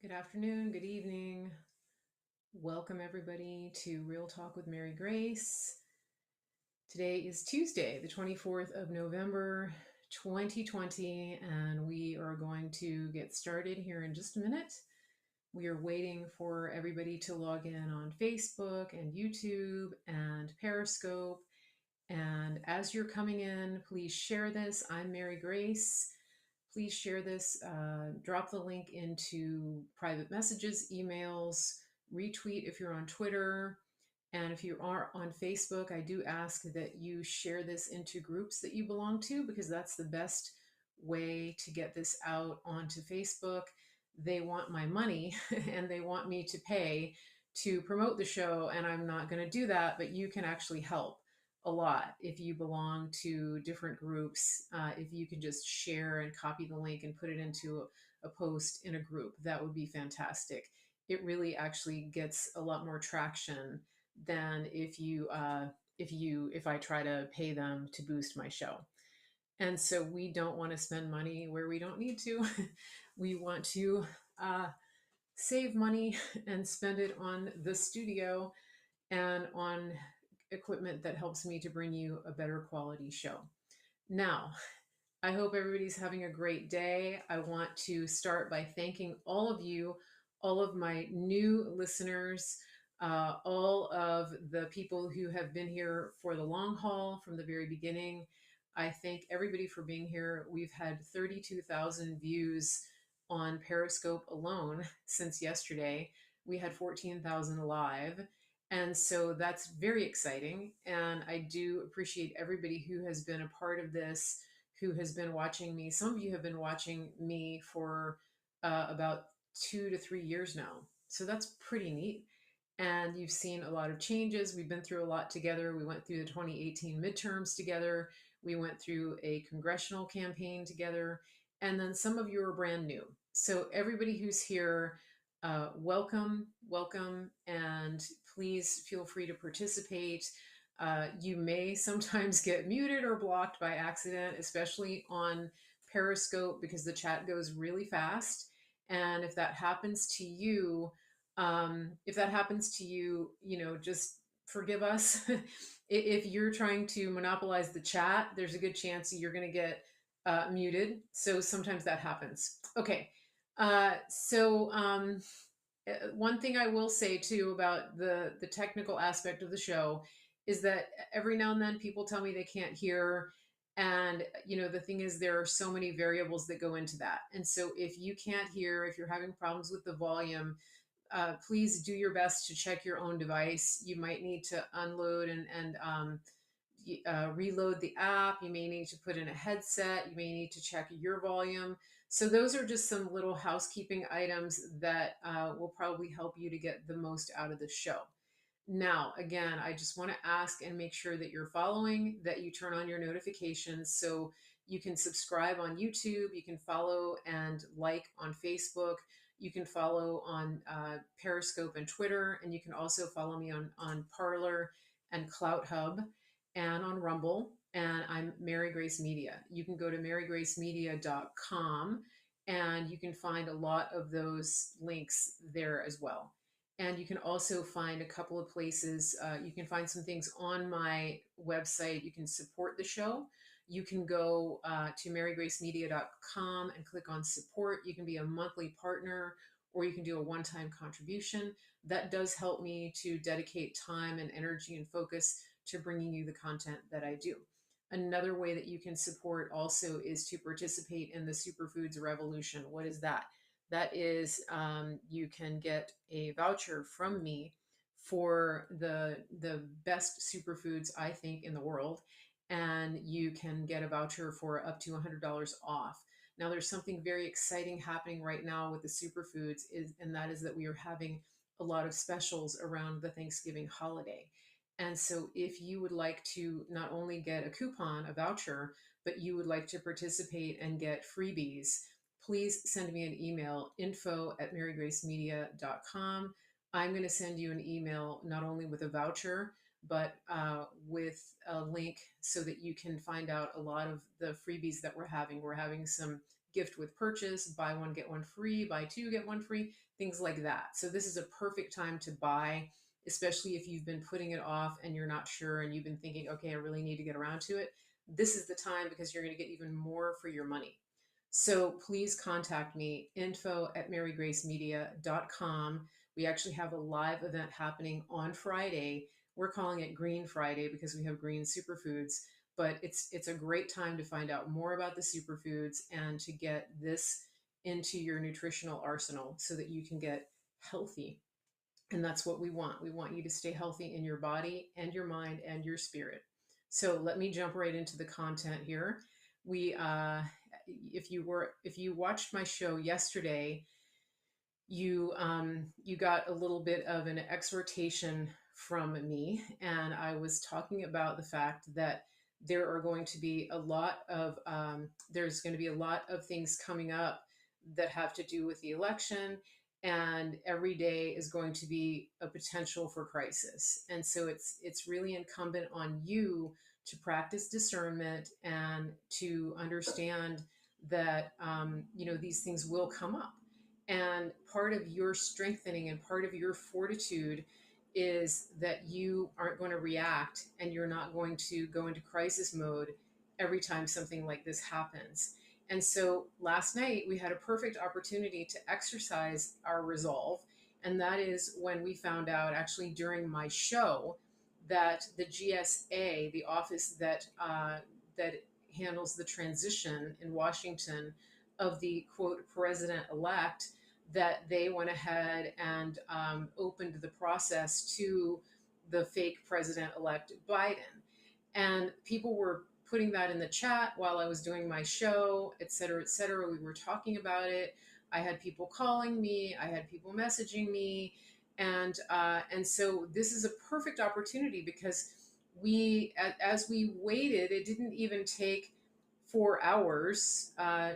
Good afternoon, good evening. Welcome, everybody, to Real Talk with Mary Grace. Today is Tuesday, the 24th of November, 2020, and we are going to get started here in just a minute. We are waiting for everybody to log in on Facebook and YouTube and Periscope. And as you're coming in, please share this. I'm Mary Grace. Please share this, drop the link into private messages, emails, retweet if you're on Twitter. And if you are on Facebook, I do ask that you share this into groups that you belong to, because that's the best way to get this out onto Facebook. They want my money and they want me to pay to promote the show, and I'm not going to do that, but you can actually help a lot if you belong to different groups. If you can just share and copy the link and put it into a post in a group, that would be fantastic. It really actually gets a lot more traction than if I try to pay them to boost my show. And so we don't want to spend money where we don't need to. We want to save money and spend it on the studio and on equipment that helps me to bring you a better quality show. Now, I hope everybody's having a great day. I want to start by thanking all of you, all of my new listeners, all of the people who have been here for the long haul from the very beginning. I thank everybody for being here. We've had 32,000 views on Periscope alone since yesterday. We had 14,000 live. And so that's very exciting. And I do appreciate everybody who has been a part of this, who has been watching me. Some of you have been watching me for about 2 to 3 years now. So that's pretty neat. And you've seen a lot of changes. We've been through a lot together. We went through the 2018 midterms together. We went through a congressional campaign together. And then some of you are brand new. So everybody who's here, welcome, welcome, and please feel free to participate. You may sometimes get muted or blocked by accident, especially on Periscope, because the chat goes really fast. And if that happens to you, just forgive us. If you're trying to monopolize the chat, there's a good chance you're going to get muted. So sometimes that happens. Okay. One thing I will say too about the technical aspect of the show is that every now and then people tell me they can't hear. And, the thing is, there are so many variables that go into that. And so if you can't hear, if you're having problems with the volume, please do your best to check your own device. You might need to unload and reload the app. You may need to put in a headset. You may need to check your volume. So those are just some little housekeeping items that will probably help you to get the most out of the show. Now, again, I just want to ask and make sure that you're following, that you turn on your notifications so you can subscribe on YouTube, you can follow and like on Facebook, you can follow on Periscope and Twitter, and you can also follow me on Parler and Clout Hub and on Rumble. And I'm Mary Grace Media. You can go to marygracemedia.com and you can find a lot of those links there as well. And you can also find a couple of places. You can find some things on my website. You can support the show. You can go to marygracemedia.com and click on support. You can be a monthly partner, or you can do a one-time contribution. That does help me to dedicate time and energy and focus to bringing you the content that I do. Another way that you can support also is to participate in the Superfoods Revolution. What is that? That is, you can get a voucher from me for the best superfoods, I think, in the world. And you can get a voucher for up to $100 off. Now, there's something very exciting happening right now with the superfoods, and that is that we are having a lot of specials around the Thanksgiving holiday. And so if you would like to not only get a coupon, a voucher, but you would like to participate and get freebies, please send me an email, info@marygracemedia.com. I'm going to send you an email not only with a voucher, but with a link so that you can find out a lot of the freebies that we're having. We're having some gift with purchase, buy one, get one free, buy two, get one free, things like that. So this is a perfect time to buy, especially if you've been putting it off and you're not sure and you've been thinking, okay, I really need to get around to it. This is the time because you're going to get even more for your money. So please contact me, info@marygracemedia.com. We actually have a live event happening on Friday. We're calling it Green Friday because we have green superfoods, but it's a great time to find out more about the superfoods and to get this into your nutritional arsenal so that you can get healthy. And that's what we want. We want you to stay healthy in your body and your mind and your spirit. So let me jump right into the content here. We if you watched my show yesterday, you got a little bit of an exhortation from me, and I was talking about the fact that there are going to be a lot of there's going to be a lot of things coming up that have to do with the election, and every day is going to be a potential for crisis. And so it's really incumbent on you to practice discernment and to understand that these things will come up, and part of your strengthening and part of your fortitude is that you aren't going to react and you're not going to go into crisis mode every time something like this happens. And so last night we had a perfect opportunity to exercise our resolve. And that is when we found out, actually during my show, that the GSA, the office that handles the transition in Washington of the quote president elect, that they went ahead and opened the process to the fake president elect Biden. And people were putting that in the chat while I was doing my show, et cetera, et cetera. We were talking about it. I had people calling me, I had people messaging me. And so this is a perfect opportunity because as we waited, it didn't even take 4 hours,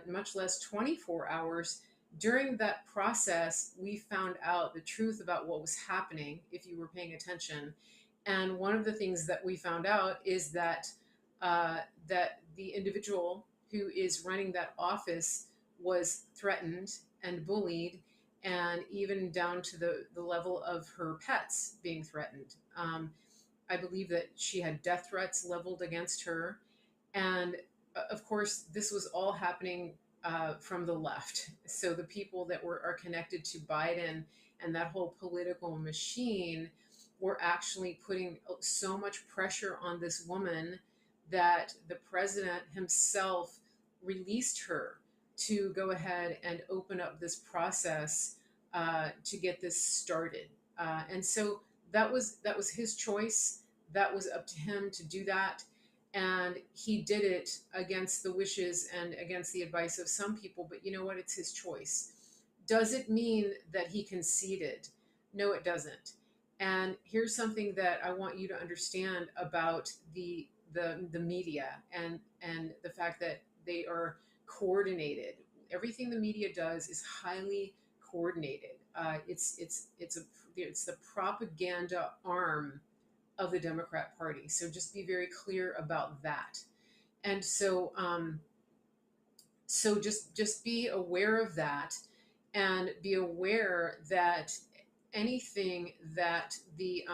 much less 24 hours. During that process, we found out the truth about what was happening, if you were paying attention. And one of the things that we found out is that the individual who is running that office was threatened and bullied, and even down to the level of her pets being threatened. I believe that she had death threats leveled against her. And of course, this was all happening from the left. So the people that are connected to Biden and that whole political machine were actually putting so much pressure on this woman that the president himself released her to go ahead and open up this process to get this started. And so that was his choice. That was up to him to do that. And he did it against the wishes and against the advice of some people. But you know what? It's his choice. Does it mean that he conceded? No, it doesn't. And here's something that I want you to understand about the media and the fact that they are coordinated. Everything the media does is highly coordinated. It's the propaganda arm of the Democrat Party. So just be very clear about that. And so just be aware of that, and be aware that anything that the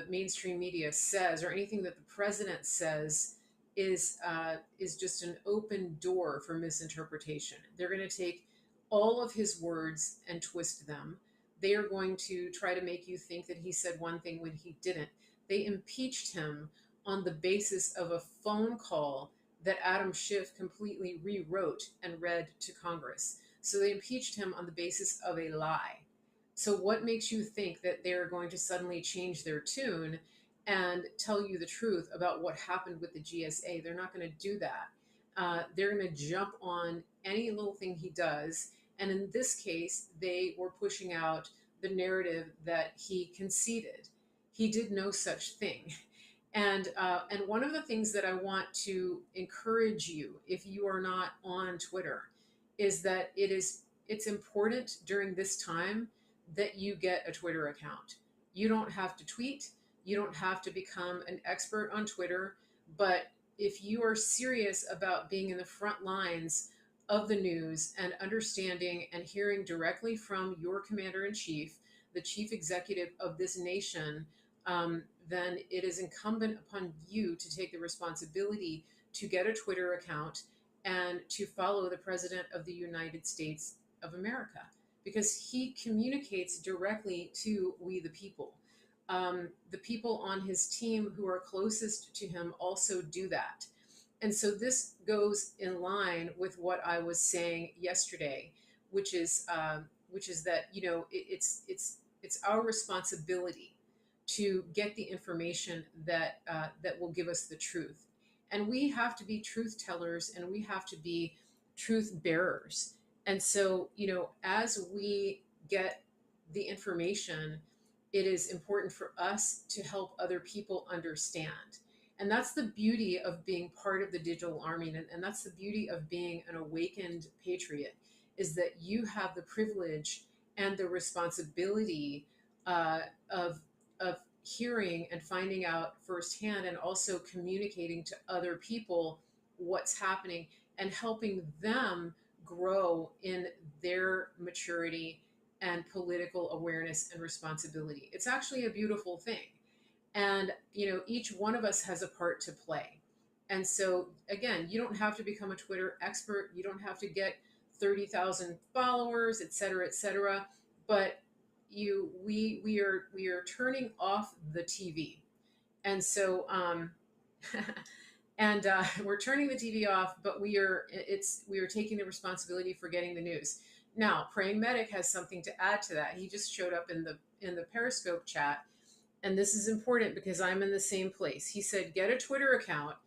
mainstream media says, or anything that the president says, is just an open door for misinterpretation. They're going to take all of his words and twist them. They are going to try to make you think that he said one thing when he didn't. They impeached him on the basis of a phone call that Adam Schiff completely rewrote and read to Congress. So they impeached him on the basis of a lie. So what makes you think that they're going to suddenly change their tune and tell you the truth about what happened with the GSA? They're not going to do that. They're going to jump on any little thing he does. And in this case, they were pushing out the narrative that he conceded. He did no such thing. And one of the things that I want to encourage you, if you are not on Twitter, is that it's important during this time that you get a Twitter account. You don't have to tweet. You don't have to become an expert on Twitter. But if you are serious about being in the front lines of the news and understanding and hearing directly from your commander in chief, the chief executive of this nation, then it is incumbent upon you to take the responsibility to get a Twitter account and to follow the President of the United States of America, because he communicates directly to we the people. The people on his team who are closest to him also do that. And so this goes in line with what I was saying yesterday, which is that it's our responsibility to get the information that will give us the truth, and we have to be truth tellers and we have to be truth bearers. And so as we get the information, it is important for us to help other people understand. And that's the beauty of being part of the digital army. And that's the beauty of being an awakened patriot, is that you have the privilege and the responsibility uh, of, of hearing and finding out firsthand, and also communicating to other people what's happening and helping them grow in their maturity and political awareness and responsibility. It's actually a beautiful thing. And each one of us has a part to play. And so again, you don't have to become a Twitter expert, you don't have to get 30,000 followers, et cetera, et cetera. But we are turning off the TV. And so and we're turning the TV off, but we are taking the responsibility for getting the news. Now, Praying Medic has something to add to that. He just showed up in the Periscope chat, and this is important because I'm in the same place. He said, "Get a Twitter account,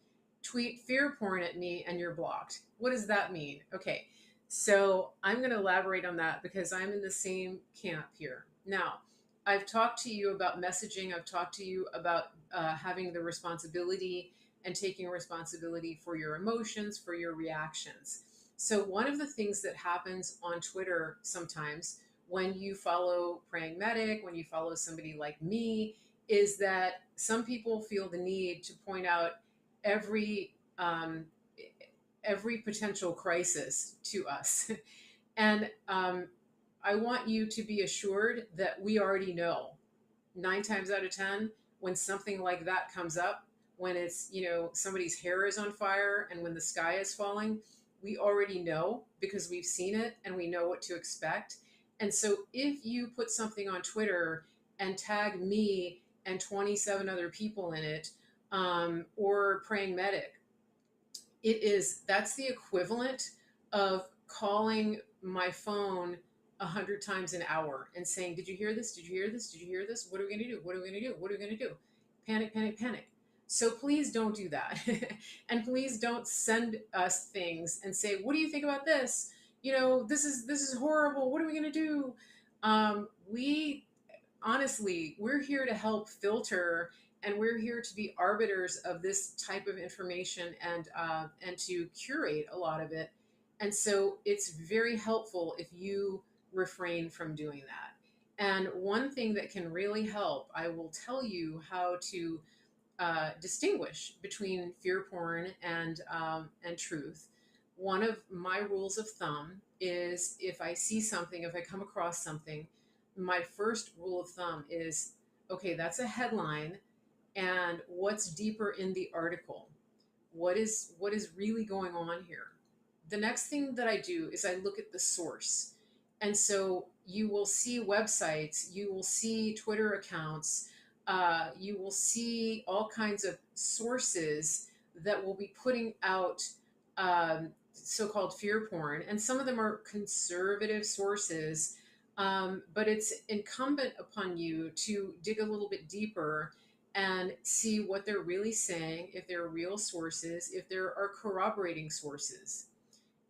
tweet fear porn at me, and you're blocked." What does that mean? Okay, so I'm going to elaborate on that because I'm in the same camp here. Now, I've talked to you about messaging. I've talked to you about having the responsibility and taking responsibility for your emotions, for your reactions. So, one of the things that happens on Twitter sometimes when you follow Praying Medic, when you follow somebody like me, is that some people feel the need to point out every every potential crisis to us. And I want you to be assured that we already know 9 times out of 10 when something like that comes up, when it's, somebody's hair is on fire and when the sky is falling, we already know because we've seen it and we know what to expect. And so if you put something on Twitter and tag me and 27 other people in it, or Praying Medic, that's the equivalent of calling my phone 100 times an hour and saying, "Did you hear this? Did you hear this? Did you hear this? What are we going to do? What are we going to do? What are we going to do?" Panic, panic, panic. So please don't do that. And please don't send us things and say, "What do you think about this? This is horrible. What are we going to do?" We honestly, we're here to help filter, and we're here to be arbiters of this type of information, and to curate a lot of it. And so it's very helpful if you refrain from doing that. And one thing that can really help, I will tell you how to distinguish between fear porn and truth. One of my rules of thumb is, if I see something, if I come across something, my first rule of thumb is, okay, that's a headline, and what's deeper in the article? What is really going on here? The next thing that I do is I look at the source. And so you will see websites, you will see Twitter accounts, you will see all kinds of sources that will be putting out so-called fear porn, and some of them are conservative sources. But it's incumbent upon you to dig a little bit deeper and see what they're really saying, if they're real sources, if there are corroborating sources.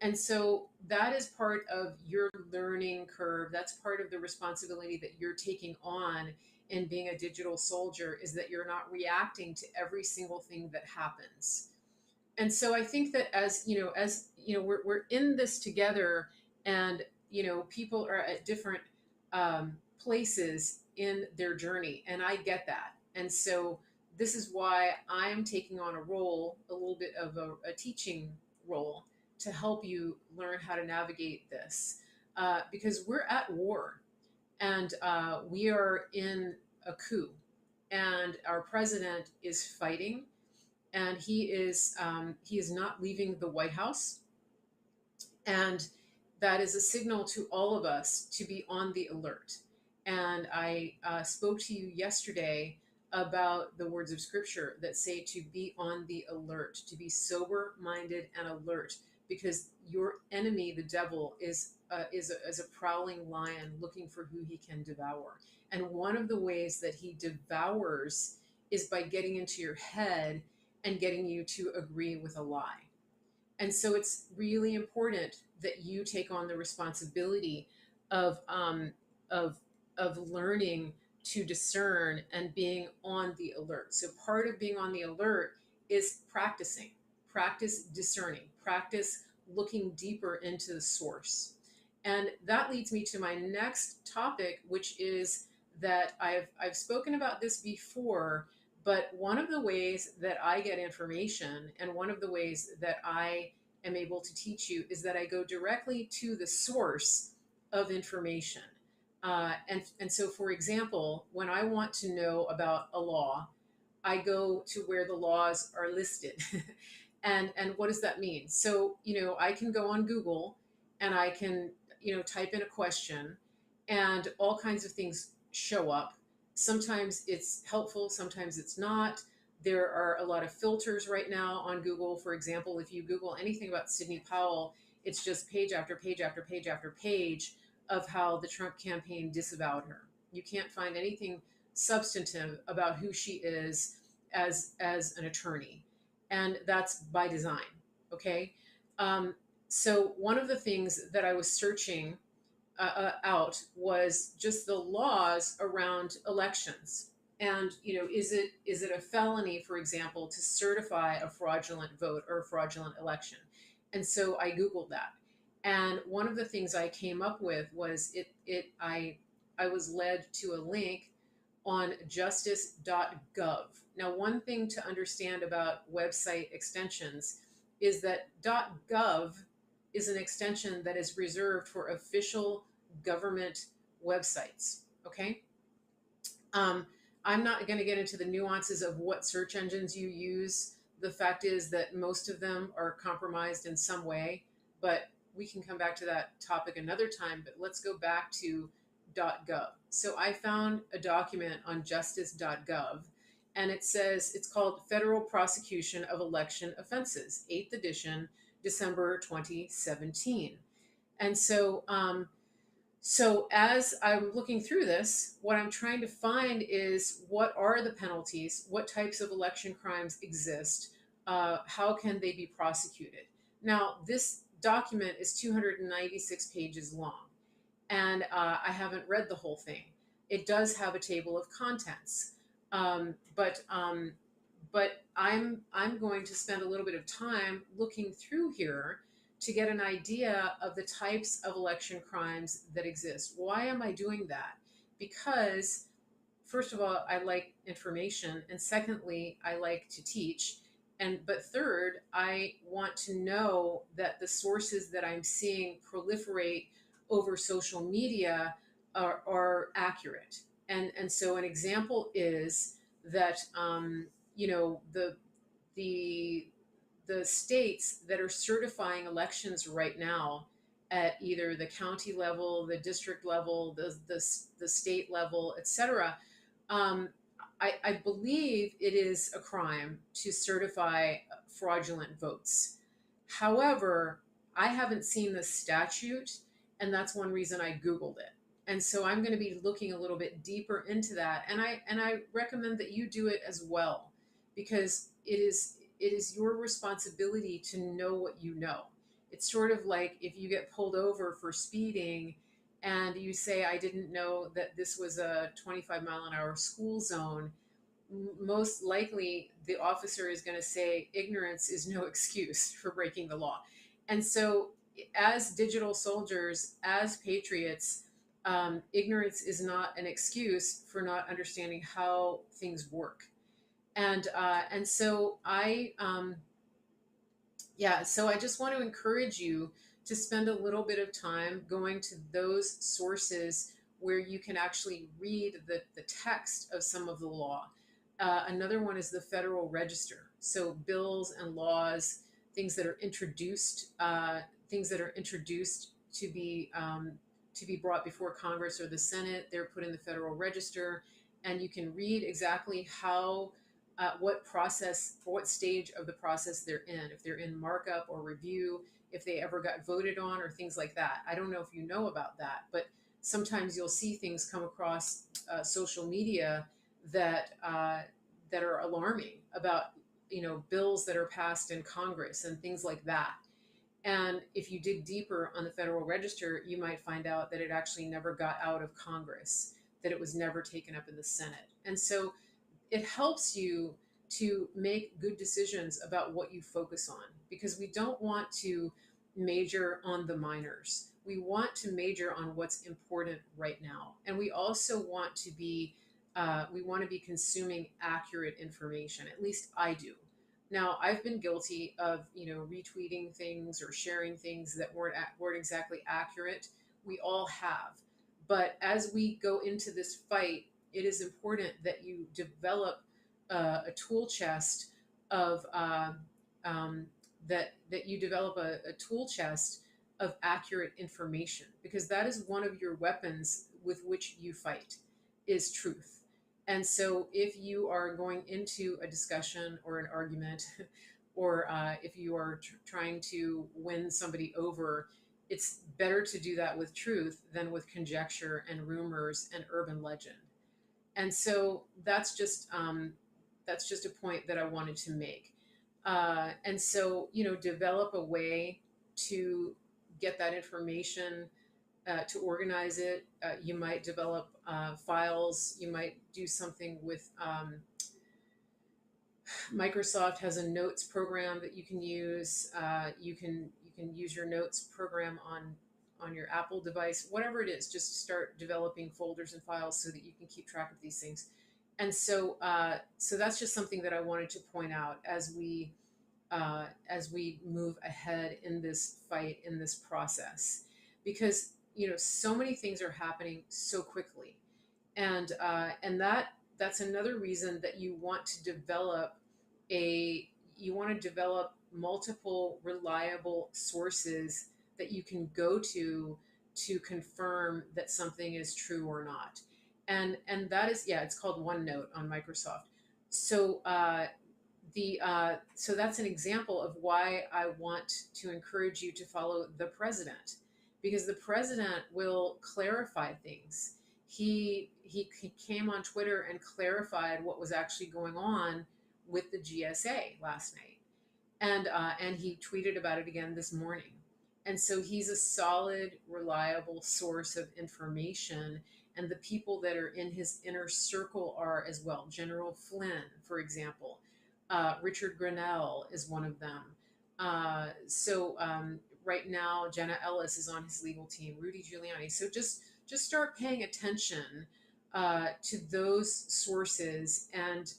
And so that is part of your learning curve. That's part of the responsibility that you're taking on in being a digital soldier, is that you're not reacting to every single thing that happens. And so I think that we're in this together, and people are at different places in their journey, and I get that. And so this is why I'm taking on a role, a little bit of a teaching role, to help you learn how to navigate this, because we're at war, and we are in a coup, and our president is fighting, and he is not leaving the White House, and that is a signal to all of us to be on the alert. And I spoke to you yesterday about the words of scripture that say to be on the alert, to be sober minded and alert, because your enemy, the devil, is a prowling lion looking for who he can devour. And one of the ways that he devours is by getting into your head and getting you to agree with a lie. And so it's really important that you take on the responsibility of of of learning to discern and being on the alert. So part of being on the alert is practicing, practice discerning, practice looking deeper into the source. And that leads me to my next topic, which is that I've spoken about this before, but one of the ways that I get information, and one of the ways that I am able to teach you, is that I go directly to the source of information. And so, for example, when I want to know about a law, I go to where the laws are listed. And what does that mean? So, I can go on Google and I can, type in a question, and all kinds of things show up. Sometimes it's helpful, sometimes it's not. There are a lot of filters right now on Google. For example, if you Google anything about Sidney Powell, it's just page after page after page after page of how the Trump campaign disavowed her. You can't find anything substantive about who she is as an attorney, and that's by design. Okay. So one of the things that I was searching out was just the laws around elections. And is it a felony, for example, to certify a fraudulent vote or a fraudulent election? And so I Googled that, and one of the things I came up with was I was led to a link on justice.gov. Now, one thing to understand about website extensions is that .gov is an extension that is reserved for official government websites. Okay. Um, I'm not going to get into the nuances of what search engines you use. The fact is that most of them are compromised in some way, but we can come back to that topic another time. But let's go back to .gov. So I found a document on justice.gov, and it says it's called Federal Prosecution of Election Offenses, 8th edition, December 2017. And so as I'm looking through this, what I'm trying to find is what are the penalties, what types of election crimes exist, how can they be prosecuted. Now, this document is 296 pages long, and I haven't read the whole thing. It does have a table of contents, but I'm going to spend a little bit of time looking through here to get an idea of the types of election crimes that exist. Why am I doing that? Because first of all, I like information, and secondly, I like to teach. But third, I want to know that the sources that I'm seeing proliferate over social media are accurate. And so an example is that the the states that are certifying elections right now at either the county level, the district level, the state level, etc. Um, I believe it is a crime to certify fraudulent votes. However, I haven't seen the statute, and that's one reason I Googled it. And so I'm going to be looking a little bit deeper into that, and I recommend that you do it as well, because it is your responsibility to know what you know. It's sort of like if you get pulled over for speeding and you say, I didn't know that this was a 25-mile-an-hour school zone. Most likely the officer is going to say ignorance is no excuse for breaking the law. And so, as digital soldiers, as patriots, ignorance is not an excuse for not understanding how things work. And so so I just want to encourage you to spend a little bit of time going to those sources where you can actually read the text of some of the law. Another one is the Federal Register. So bills and laws, things that are introduced to be brought before Congress or the Senate, they're put in the Federal Register, and you can read exactly what process, for what stage of the process they're in, if they're in markup or review, if they ever got voted on or things like that. I don't know if you know about that, but sometimes you'll see things come across social media that are alarming about bills that are passed in Congress and things like that. And if you dig deeper on the Federal Register, you might find out that it actually never got out of Congress, that it was never taken up in the Senate. And so it helps you to make good decisions about what you focus on, because we don't want to major on the minors. We want to major on what's important right now, and we want to be consuming accurate information. At least I do. Now, I've been guilty of retweeting things or sharing things that weren't exactly accurate. We all have, but as we go into this fight, it is important that you develop a tool chest of that you develop a tool chest of accurate information, because that is one of your weapons with which you fight, is truth. And so if you are going into a discussion or an argument or if you are trying to win somebody over, it's better to do that with truth than with conjecture and rumors and urban legend. And so that's just a point that I wanted to make. And so develop a way to get that information, to organize it. You might develop files. You might do something with Microsoft has a notes program that you can use. You can use your notes program on your Apple device, whatever it is. Just start developing folders and files so that you can keep track of these things. And so that's just something that I wanted to point out as we move ahead in this fight, in this process, because so many things are happening so quickly, and that's another reason that you want to develop multiple reliable sources that you can go to confirm that something is true or not. And that is, yeah, it's called OneNote on Microsoft. So so that's an example of why I want to encourage you to follow the president, because the president will clarify things. He came on Twitter and clarified what was actually going on with the GSA last night, and he tweeted about it again this morning. And so he's a solid, reliable source of information, and the people that are in his inner circle are as well. General Flynn, for example, Richard Grenell is one of them. Right now, Jenna Ellis is on his legal team, Rudy Giuliani. So just start paying attention to those sources. And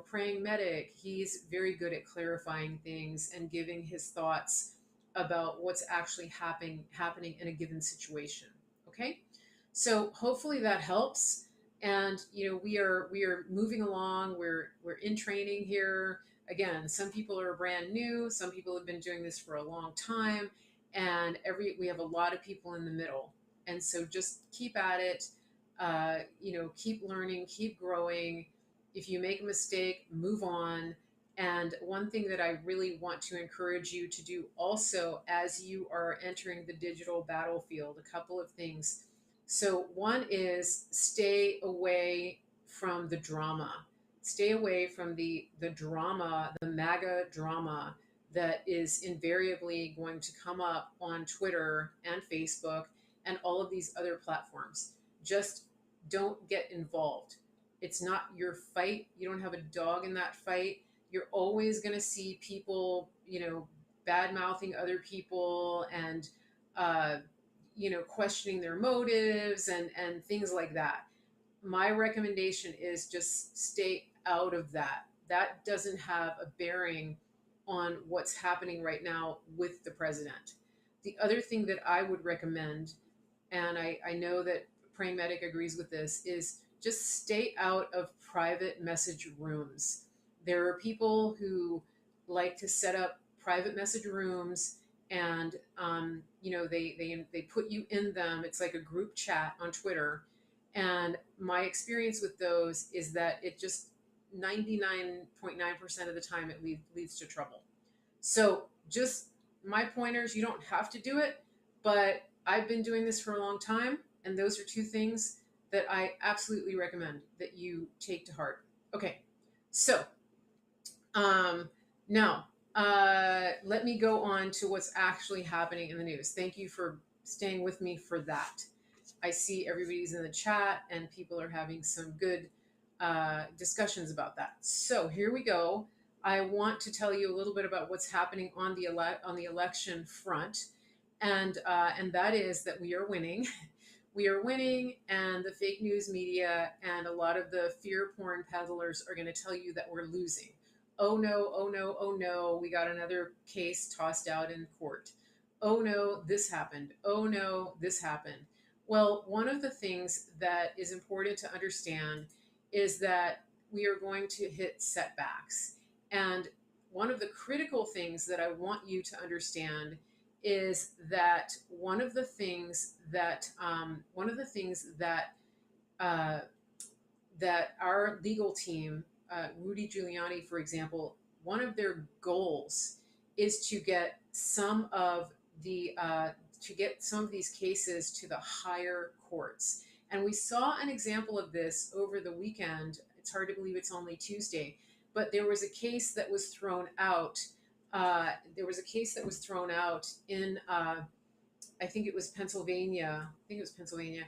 Praying Medic, he's very good at clarifying things and giving his thoughts about what's actually happening in a given situation. Okay, so hopefully that helps. And we are moving along. We're in training here. Again, some people are brand new. Some people have been doing this for a long time, and we have a lot of people in the middle. And so just keep at it. Keep learning, keep growing. If you make a mistake, move on. And one thing that I really want to encourage you to do also as you are entering the digital battlefield, a couple of things. So one is stay away from the drama. Stay away from the drama, the MAGA drama that is invariably going to come up on Twitter and Facebook and all of these other platforms. Just don't get involved. It's not your fight. You don't have a dog in that fight. You're always going to see people, bad mouthing other people and, questioning their motives and things like that. My recommendation is just stay out of that. That doesn't have a bearing on what's happening right now with the president. The other thing that I would recommend, and I know that Praying Medic agrees with this, is just stay out of private message rooms. There are people who like to set up private message rooms, and they put you in them. It's like a group chat on Twitter, and my experience with those is that it just 99.9% of the time it leads to trouble. So just my pointers, you don't have to do it, but I've been doing this for a long time, and those are two things that I absolutely recommend that you take to heart. Okay, so um, now let me go on to what's actually happening in the news. Thank you for staying with me for that. I see everybody's in the chat, and people are having some good discussions about that. So here we go. I want to tell you a little bit about what's happening on the election front, and that is that we are winning. We are winning, and the fake news media and a lot of the fear porn peddlers are going to tell you that we're losing. Oh no, oh no, oh no, we got another case tossed out in court. Oh no, this happened. Oh no, this happened. Well, one of the things that is important to understand is that we are going to hit setbacks. And one of the critical things that I want you to understand is that uh, that our legal team, Rudy Giuliani, for example, one of their goals is to get some of these cases to the higher courts. And we saw an example of this over the weekend. It's hard to believe it's only Tuesday, but there was a case that was thrown out. In I think it was Pennsylvania. I think it was Pennsylvania.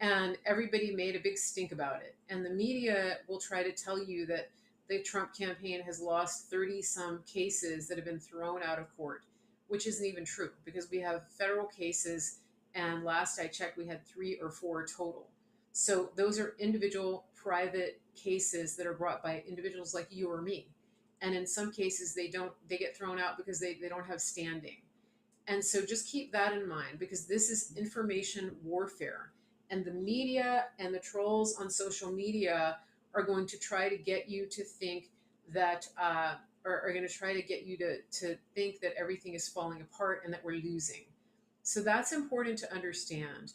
And everybody made a big stink about it. And the media will try to tell you that the Trump campaign has lost 30 some cases that have been thrown out of court, which isn't even true because we have federal cases. And last I checked, we had 3 or 4 total. So those are individual private cases that are brought by individuals like you or me. And in some cases, they get thrown out because they don't have standing. And so just keep that in mind because this is information warfare. And the media and the trolls on social media are going to try to get you to think that, or are going to try to get you to think that everything is falling apart and that we're losing. So that's important to understand.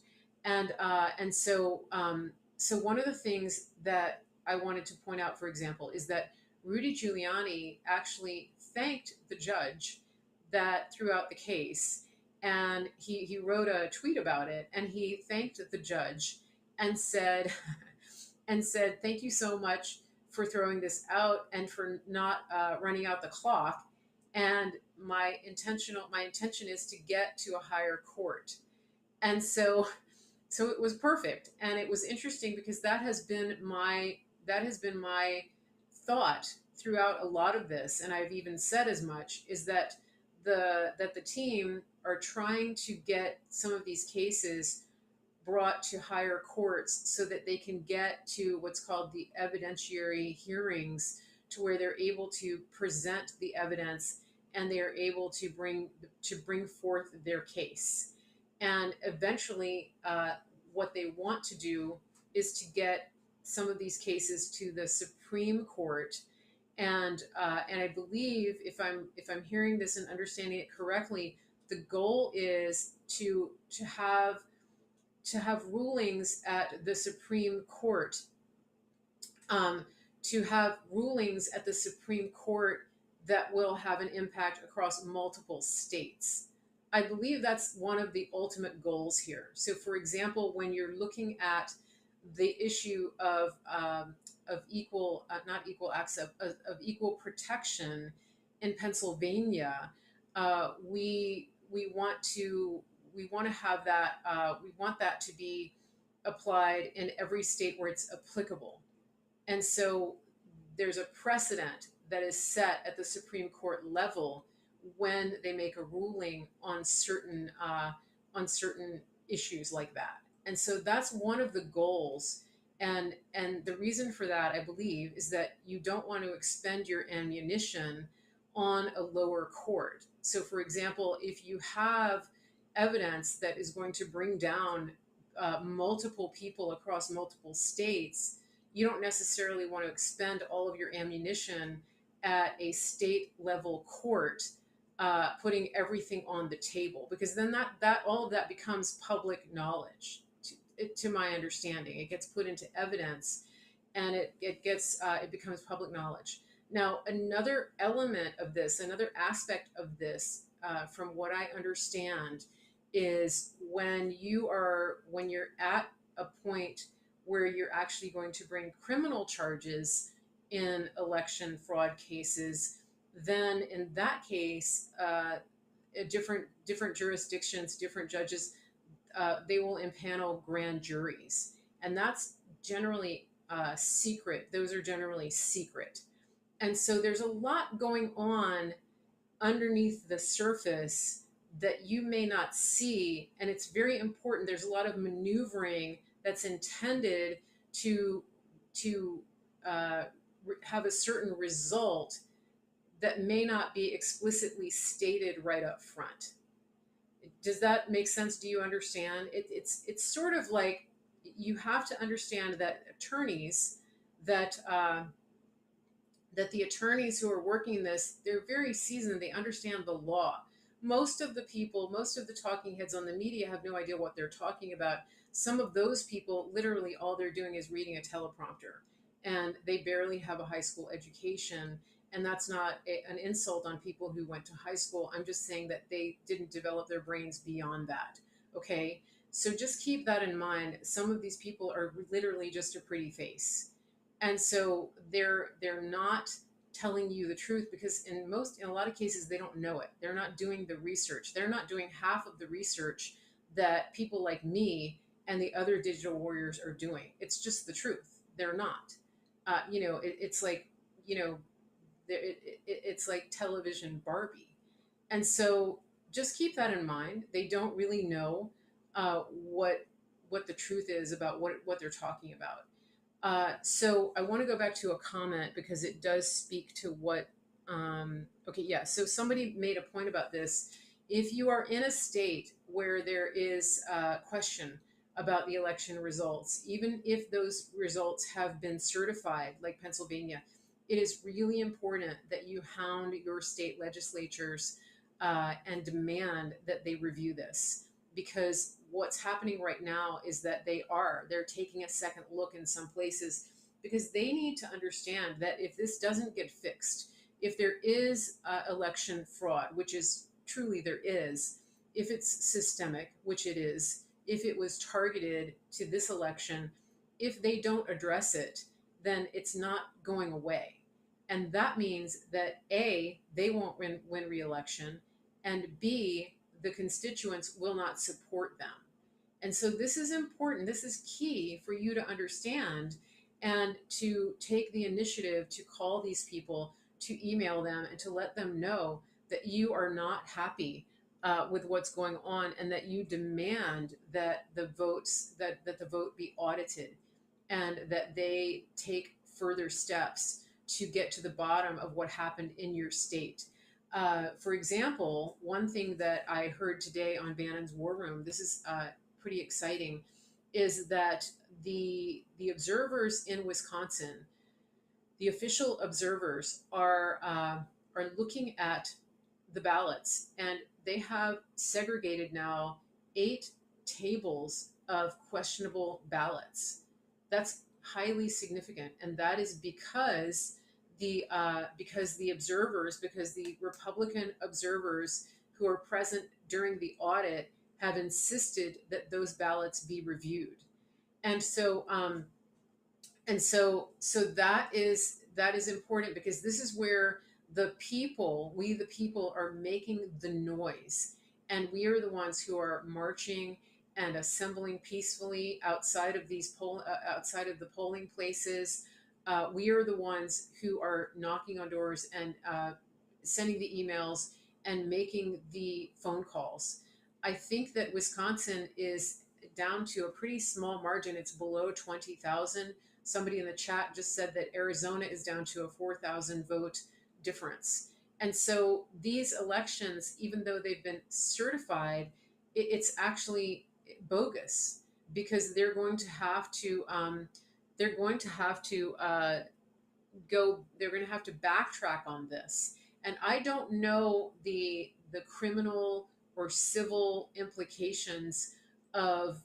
So one of the things that I wanted to point out, for example, is that Rudy Giuliani actually thanked the judge that throughout the case. And he wrote a tweet about it, and he thanked the judge and said, thank you so much for throwing this out and for not running out the clock. And my intention is to get to a higher court. And so it was perfect. And it was interesting because that has been my thought throughout a lot of this. And I've even said as much, is that the team are trying to get some of these cases brought to higher courts so that they can get to what's called the evidentiary hearings, to where they're able to present the evidence and they are able to bring forth their case. And eventually, what they want to do is to get some of these cases to the Supreme Court. And I believe, if I'm hearing this and understanding it correctly, the goal is to have rulings at the Supreme Court, to have rulings at the Supreme Court that will have an impact across multiple states. I believe that's one of the ultimate goals here. So, for example, when you're looking at the issue of equal, not equal access, of equal protection in Pennsylvania, we want to have that. We want that to be applied in every state where it's applicable. And so there's a precedent that is set at the Supreme Court level when they make a ruling on certain issues like that. And so that's one of the goals. And the reason for that, I believe, is that you don't want to expend your ammunition on a lower court. So, for example, if you have evidence that is going to bring down multiple people across multiple states, you don't necessarily want to expend all of your ammunition at a state level court, putting everything on the table, because then that all of that becomes public knowledge. To my understanding, it gets put into evidence, and it becomes public knowledge. Now, another element of this, another aspect of this, from what I understand, is when you're at a point where you're actually going to bring criminal charges in election fraud cases, then in that case, different jurisdictions, different judges, they will impanel grand juries, and that's generally secret. Those are generally secret, and so there's a lot going on underneath the surface that you may not see, and it's very important. There's a lot of maneuvering that's intended to to have a certain result that may not be explicitly stated right up front. Does that make sense? Do you understand? It's sort of like you have to understand that attorneys that that the attorneys who are working this, they're very seasoned. They understand the law. Most of the people, most of the talking heads on the media have no idea what they're talking about. Some of those people, literally, all they're doing is reading a teleprompter, and they barely have a high school education. And that's not an insult on people who went to high school. I'm just saying that they didn't develop their brains beyond that. Okay. So just keep that in mind. Some of these people are literally just a pretty face, and so they're not telling you the truth, because in a lot of cases they don't know it. They're not doing the research. They're not doing half of the research that people like me and the other digital warriors are doing. It's just the truth. They're not. It's like, you know it's like television Barbie. And so just keep that in mind. They don't really know what the truth is about what they're talking about. So I want to go back to a comment because it does speak to what. Okay, yeah. So somebody made a point about this. If you are in a state where there is a question about the election results, even if those results have been certified, like Pennsylvania, it is really important that you hound your state legislatures and demand that they review this, because what's happening right now is that they're taking a second look in some places, because they need to understand that if this doesn't get fixed, if there is election fraud, which is truly there is, if it's systemic, which it is, if it was targeted to this election, if they don't address it, then it's not going away. And that means that A, they won't win re-election, and B, the constituents will not support them. And so this is important. This is key for you to understand, and to take the initiative to call these people, to email them, and to let them know that you are not happy with what's going on, and that you demand that the vote be audited, and that they take further steps to get to the bottom of what happened in your state. For example, one thing that I heard today on Bannon's War Room, this is pretty exciting, is that the observers in Wisconsin, the official observers are looking at the ballots, and they have segregated now 8 tables of questionable ballots. That's highly significant, and that is because the observers, because the Republican observers who are present during the audit have insisted that those ballots be reviewed. And so that is important, because this is where we the people are making the noise, and we are the ones who are marching and assembling peacefully outside of outside of the polling places. We are the ones who are knocking on doors and sending the emails and making the phone calls. I think that Wisconsin is down to a pretty small margin. It's below 20,000. Somebody in the chat just said that Arizona is down to a 4,000 vote difference. And so these elections, even though they've been certified, it's actually bogus, because they're going to have to they're going to have to backtrack on this. And I don't know the criminal or civil implications of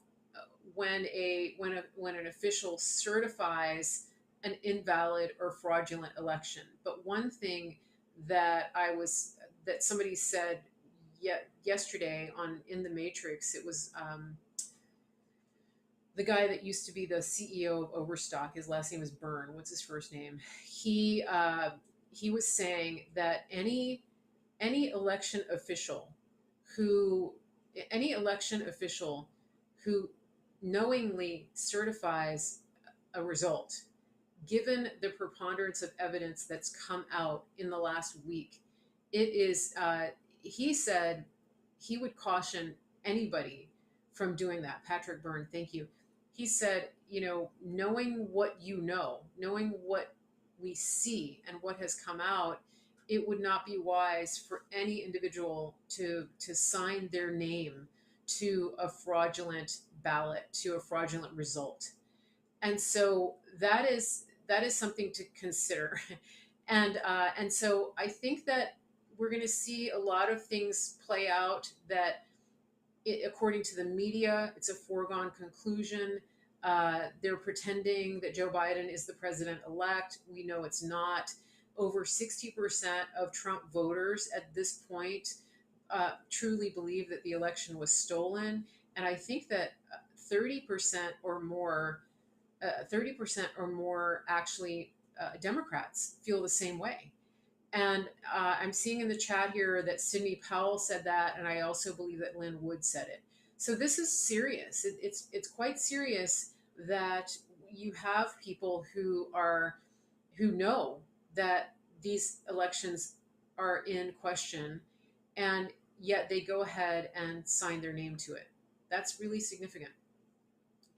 when an official certifies an invalid or fraudulent election. But one thing that somebody said yesterday on In the Matrix, it was the guy that used to be the CEO of Overstock. His last name is Byrne. What's his first name? He was saying that any election official who any election official who knowingly certifies a result, given the preponderance of evidence that's come out in the last week, it is, he said he would caution anybody from doing that. Patrick Byrne, thank you. He said, knowing what knowing what we see and what has come out, it would not be wise for any individual to sign their name to a fraudulent ballot, to a fraudulent result. And so that is something to consider. And so I think that we're going to see a lot of things play out that, according to the media, it's a foregone conclusion. They're pretending that Joe Biden is the president-elect. We know it's not. Over 60% of Trump voters at this point truly believe that the election was stolen. And I think that 30% or more 30% or more actually Democrats feel the same way. And I'm seeing in the chat here that Sidney Powell said that, and I also believe that Lynn Wood said it. So this is serious. It's quite serious that you have people who know that these elections are in question, and yet they go ahead and sign their name to it. That's really significant.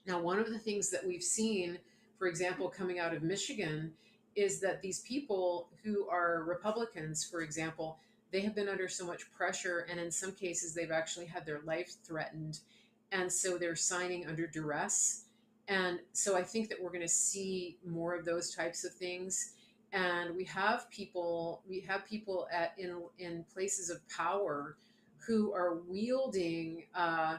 Now, one of the things that we've seen, for example, coming out of Michigan, is that these people who are Republicans, for example, they have been under so much pressure, and in some cases, they've actually had their life threatened. And so they're signing under duress. And so I think that we're going to see more of those types of things. And we have people in places of power who are wielding a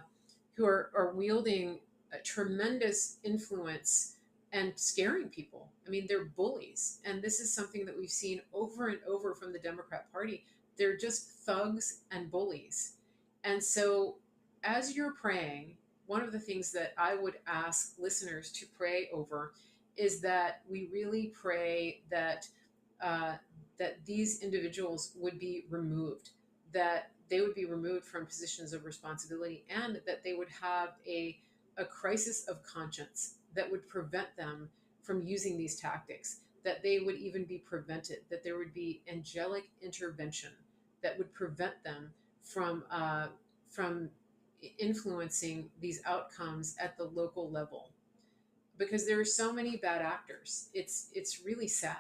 tremendous influence and scaring people. I mean, they're bullies. And this is something that we've seen over and over from the Democrat Party. They're just thugs and bullies. And so as you're praying, one of the things that I would ask listeners to pray over is that we really pray that that these individuals would be removed, that they would be removed from positions of responsibility, and that they would have a crisis of conscience that would prevent them from using these tactics, that they would even be prevented, that there would be angelic intervention that would prevent them from influencing these outcomes at the local level, because there are so many bad actors. It's really sad,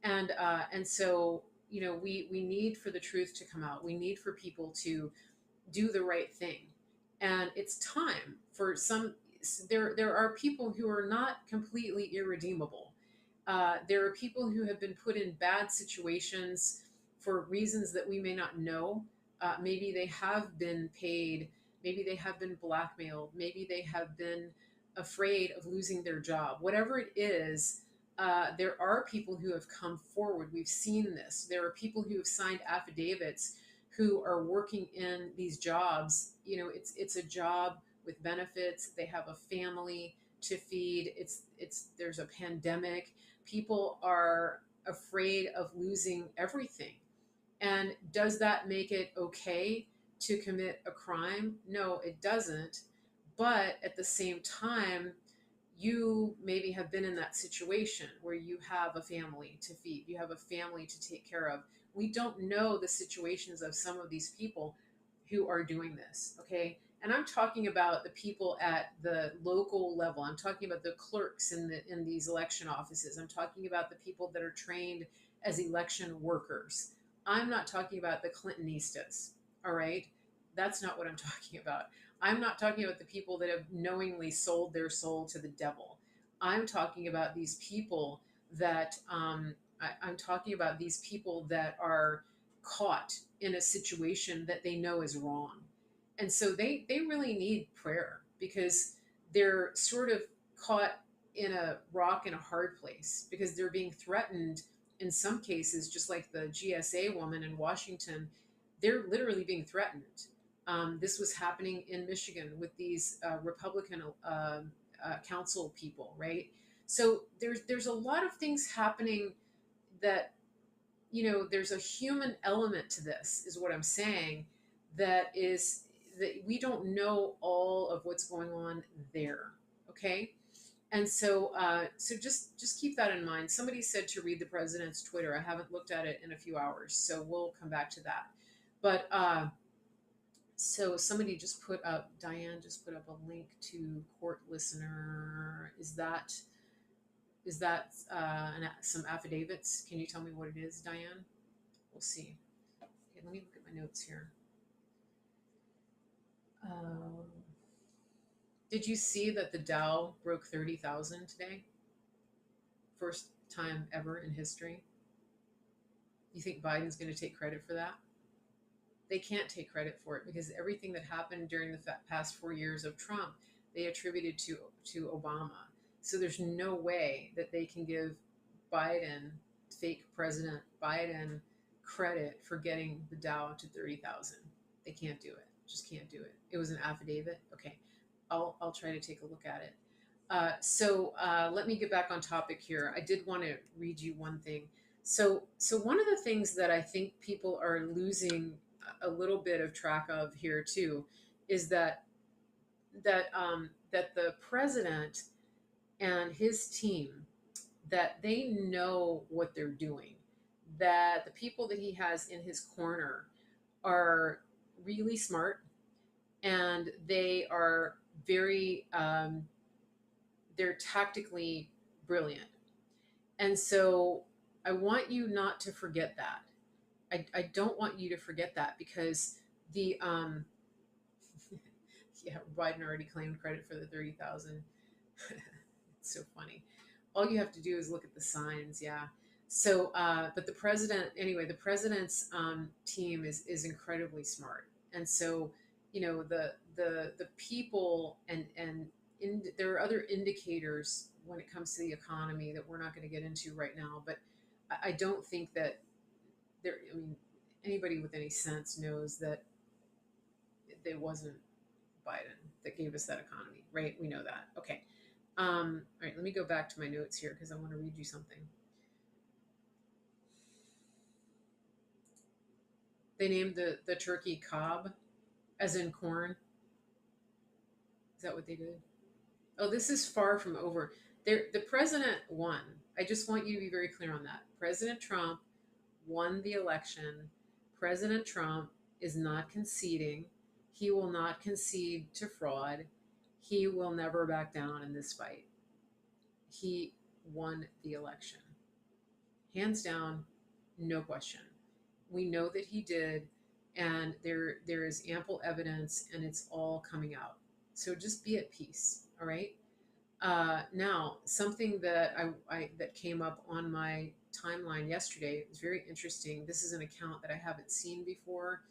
and so we need for the truth to come out. We need for people to do the right thing. And it's time for some. There are people who are not completely irredeemable. There are people who have been put in bad situations for reasons that we may not know. Maybe they have been paid. Maybe they have been blackmailed. Maybe they have been afraid of losing their job. Whatever it is, there are people who have come forward. We've seen this. There are people who have signed affidavits who are working in these jobs. It's a job with benefits. They have a family to feed. There's a pandemic. People are afraid of losing everything. And does that make it okay to commit a crime? No, it doesn't. But at the same time, you maybe have been in that situation where you have a family to feed, you have a family to take care of. We don't know the situations of some of these people who are doing this, okay? And I'm talking about the people at the local level. I'm talking about the clerks in these election offices. I'm talking about the people that are trained as election workers. I'm not talking about the Clintonistas, all right? That's not what I'm talking about. I'm not talking about the people that have knowingly sold their soul to the devil. I'm talking about these people that I'm talking about these people that are caught in a situation that they know is wrong. And so they really need prayer because they're sort of caught in a rock and a hard place because they're being threatened in some cases, just like the GSA woman in Washington, they're literally being threatened. This was happening in Michigan with these Republican council people, right? So there's a lot of things happening that, there's a human element to this, is what I'm saying, that is that we don't know all of what's going on there. Okay. And so just keep that in mind. Somebody said to read the president's Twitter. I haven't looked at it in a few hours, so we'll come back to that. But so somebody just put up, Diane just put up a link to court listener. Is that some affidavits? Can you tell me what it is, Diane? We'll see. Okay, let me look at my notes here. Did you see that the Dow broke 30,000 today? First time ever in history. You think Biden's going to take credit for that? They can't take credit for it because everything that happened during the past 4 years of Trump, they attributed to Obama. So there's no way that they can give Biden, fake President Biden, credit for getting the Dow to 30,000. They can't do it. Just can't do it. It was an affidavit. Okay, I'll try to take a look at it. So let me get back on topic here. I did want to read you one thing. So one of the things that I think people are losing a little bit of track of here too is that the president and his team, that they know what they're doing, that the people that he has in his corner are really smart, and they are very they're tactically brilliant. And so I want you not to forget that. I don't want you to forget that because the yeah, Biden already claimed credit for the 30,000. It's so funny. All you have to do is look at the signs. Yeah. So, but the president, anyway, the president's team is incredibly smart. And so, the people there are other indicators when it comes to the economy that we're not going to get into right now. But I don't think that I mean, anybody with any sense knows that it wasn't Biden that gave us that economy, right? We know that. Okay. All right, let me go back to my notes here because I want to read you something. They named the turkey Cobb, as in corn. Is that what they did? Oh, this is far from over. The president won. I just want you to be very clear on that. President Trump won the election. President Trump is not conceding. He will not concede to fraud. He will never back down in this fight. He won the election. Hands down, no question. We know that he did, and there is ample evidence, and it's all coming out. So just be at peace, all right? Now, something that that came up on my timeline yesterday was very interesting. This is an account that I haven't seen before,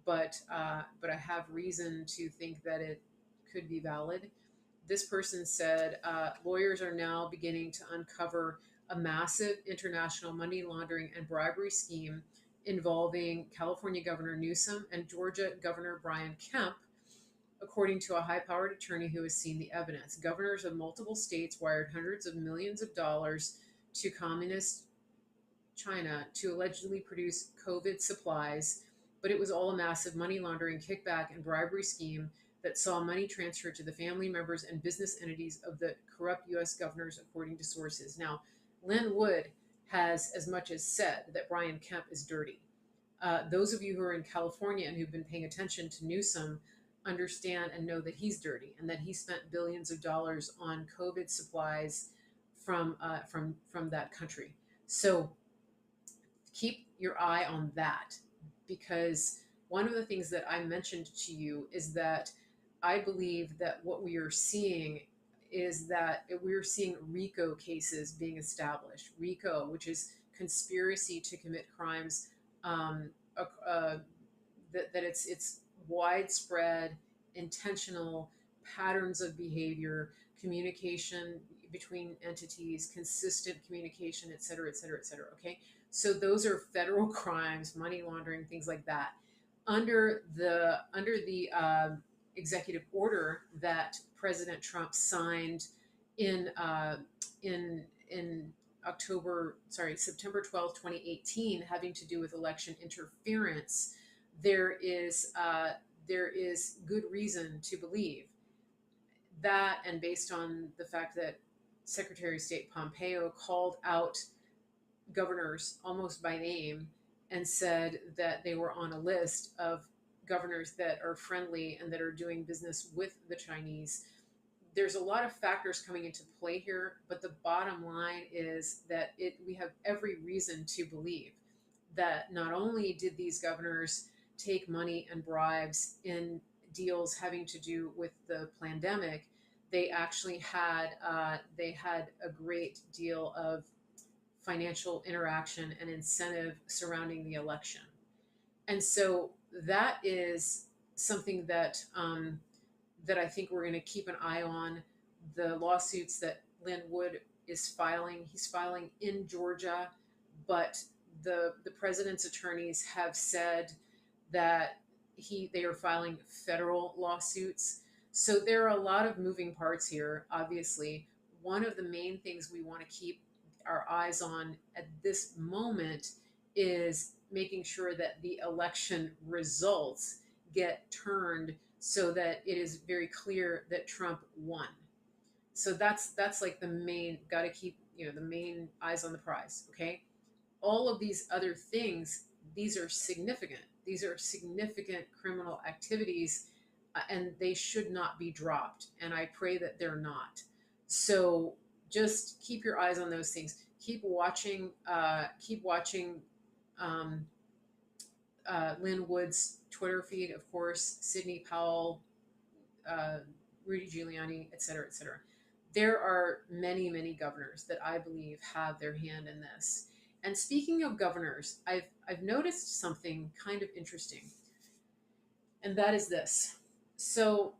but I have reason to think that it could be valid. This person said lawyers are now beginning to uncover a massive international money laundering and bribery scheme involving California Governor Newsom and Georgia Governor Brian Kemp, according to a high-powered attorney who has seen the evidence. Governors of multiple states wired hundreds of millions of dollars to communist China to allegedly produce COVID supplies, but it was all a massive money laundering, kickback, and bribery scheme that saw money transferred to the family members and business entities of the corrupt U.S. governors, according to sources. Now, Lynn Wood has as much as said that Brian Kemp is dirty. Those of you who are in California and who've been paying attention to Newsom understand and know that he's dirty and that he spent billions of dollars on COVID supplies from that country. So keep your eye on that, because one of the things that I mentioned to you is that I believe that what we are seeing is that we're seeing RICO cases being established. RICO, which is conspiracy to commit crimes, um, uh, that it's widespread, intentional patterns of behavior, communication between entities, consistent communication, et cetera, et cetera, et cetera. Okay, so those are federal crimes, money laundering, things like that. Under the executive order that President Trump signed in in September 12th, 2018, having to do with election interference, there is good reason to believe that, and based on the fact that Secretary of State Pompeo called out governors almost by name and said that they were on a list of governors that are friendly and that are doing business with the Chinese. There's a lot of factors coming into play here, but the bottom line is that we have every reason to believe that not only did these governors take money and bribes in deals having to do with the pandemic, they actually had a great deal of financial interaction and incentive surrounding the election. And so that is something that I think we're going to keep an eye on. The lawsuits that Lynn Wood is filing, he's filing in Georgia, but the president's attorneys have said that they are filing federal lawsuits. So there are a lot of moving parts here. Obviously, one of the main things we want to keep our eyes on at this moment is making sure that the election results get turned so that it is very clear that Trump won. So that's like the main, got to keep, the main eyes on the prize. Okay, all of these other things, these are significant. These are significant criminal activities, and they should not be dropped. And I pray that they're not. So just keep your eyes on those things. Keep watching. Um, Lynn Wood's Twitter feed, of course, Sidney Powell, uh, Rudy Giuliani, et cetera, et cetera. There are many, many governors that I believe have their hand in this. And speaking of governors, I've noticed something kind of interesting, and that is this. So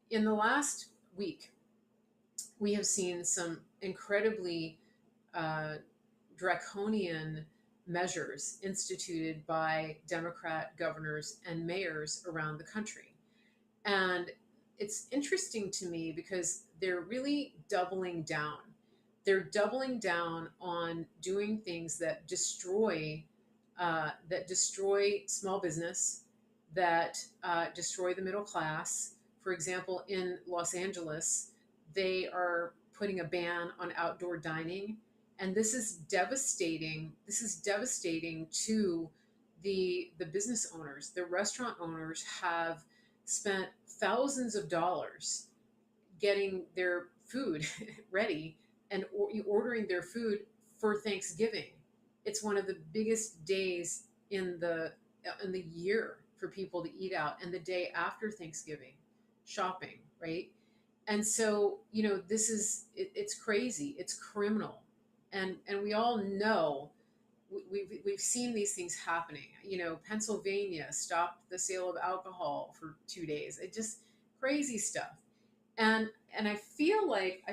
in the last week, we have seen some incredibly uh, draconian measures instituted by Democrat governors and mayors around the country. And it's interesting to me because they're really doubling down. They're doubling down on doing things that destroy small business, that destroy the middle class. For example, in Los Angeles, they are putting a ban on outdoor dining, and this is devastating. This is devastating to the business owners. The restaurant owners have spent thousands of dollars getting their food ready and ordering their food for Thanksgiving. It's one of the biggest days in the year for people to eat out, and the day after Thanksgiving, shopping, right? And so, this is it's crazy, it's criminal, and we all know, we've seen these things happening. Pennsylvania stopped the sale of alcohol for 2 days. It just crazy stuff. And I feel like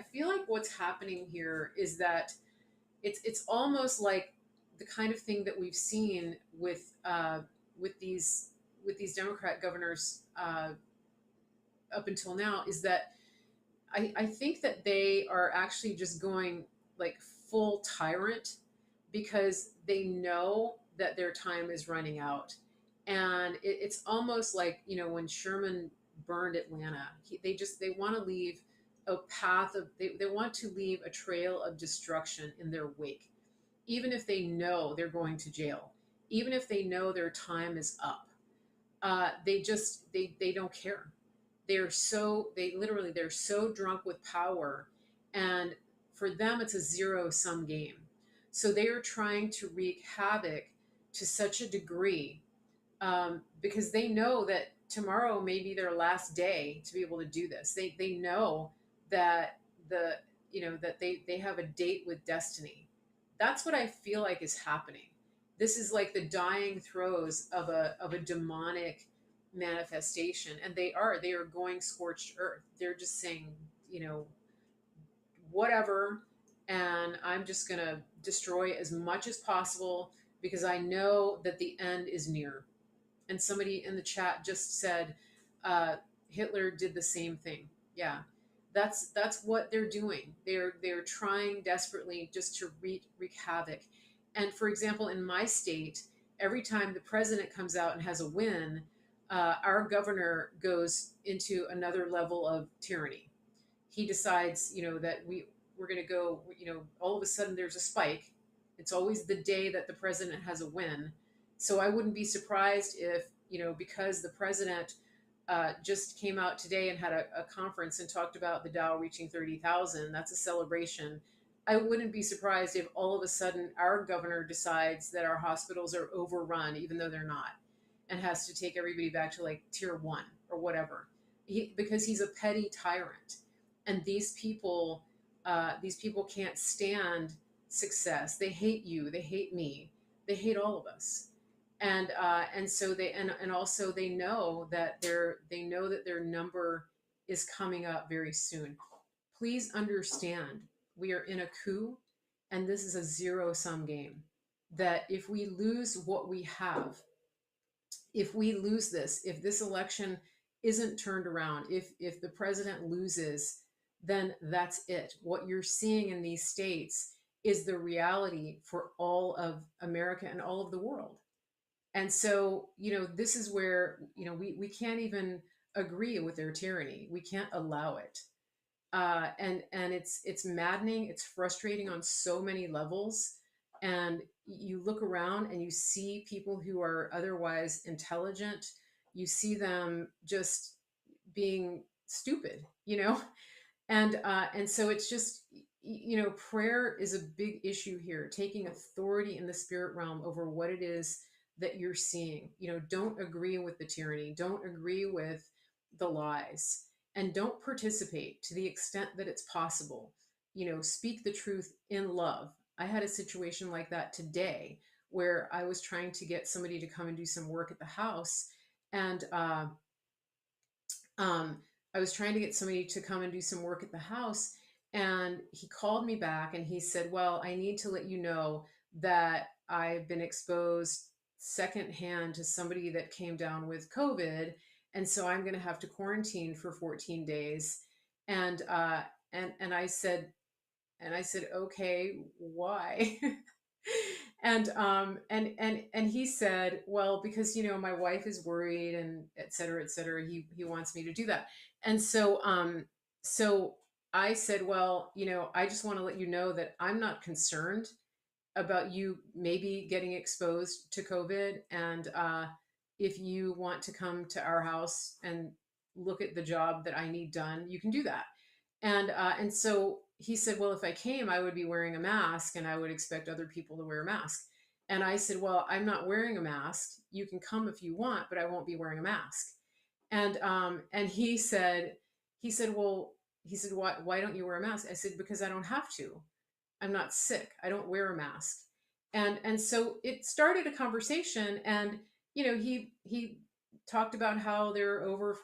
what's happening here is that it's almost like the kind of thing that we've seen with these Democrat governors up until now, is that I think that they are actually just going like full tyrant, because they know that their time is running out. And it's almost like, when Sherman burned Atlanta, they want to leave a path of, they want to leave a trail of destruction in their wake, even if they know they're going to jail. even if they know their time is up. They don't care. They're so drunk with power, and for them it's a zero sum game. So they are trying to wreak havoc to such a degree, because they know that tomorrow may be their last day to be able to do this. They know that the that they have a date with destiny. That's what I feel like is happening. This is like the dying throes of a demonic manifestation, and they are going scorched earth. They're just saying, you know, whatever, and I'm just going to destroy as much as possible because I know that the end is near. And somebody in the chat just said, uh, Hitler did the same thing. Yeah, that's what they're doing. They're trying desperately just to wreak havoc. And for example, in my state, every time the president comes out and has a win, our governor goes into another level of tyranny. He decides, that we're going to go, all of a sudden there's a spike. It's always the day that the president has a win. So I wouldn't be surprised if, because the president just came out today and had a conference and talked about the Dow reaching 30,000. That's a celebration. I wouldn't be surprised if all of a sudden our governor decides that our hospitals are overrun, even though they're not, and has to take everybody back to like tier one or whatever. Because he's a petty tyrant, and these people can't stand success. They hate you. They hate me. They hate all of us. And so and also they know that their number is coming up very soon. Please understand, we are in a coup, and this is a zero sum game. That if we lose what we have, if we lose this, if this election isn't turned around, if the president loses, then that's it. What you're seeing in these states is the reality for all of America and all of the world. And so, this is where, we can't even agree with their tyranny. We can't allow it. And it's maddening. It's frustrating on so many levels. And you look around and you see people who are otherwise intelligent. You see them just being stupid, and so it's just, prayer is a big issue here. Taking authority in the spirit realm over what it is that you're seeing. Don't agree with the tyranny. Don't agree with the lies, and don't participate to the extent that it's possible. Speak the truth in love. I had a situation like that today where I was trying to get somebody to come and do some work at the house, and um, I was trying to get somebody to come and do some work at the house, and he called me back and he said, "Well, I need to let you know that I've been exposed secondhand to somebody that came down with COVID, and so I'm going to have to quarantine for 14 days." And and I said, "Okay, why?" And he said, "Well, because my wife is worried, and et cetera, et cetera. He wants me to do that." And so I said, "Well, I just want to let you know that I'm not concerned about you maybe getting exposed to COVID, and if you want to come to our house and look at the job that I need done, you can do that." And so he said, "Well, if I came, I would be wearing a mask, and I would expect other people to wear a mask." And I said, "Well, I'm not wearing a mask. You can come if you want, but I won't be wearing a mask." And he said, "Well," he said, "why don't you wear a mask?" I said, "Because I don't have to. I'm not sick. I don't wear a mask." And so it started a conversation, and he talked about how there are over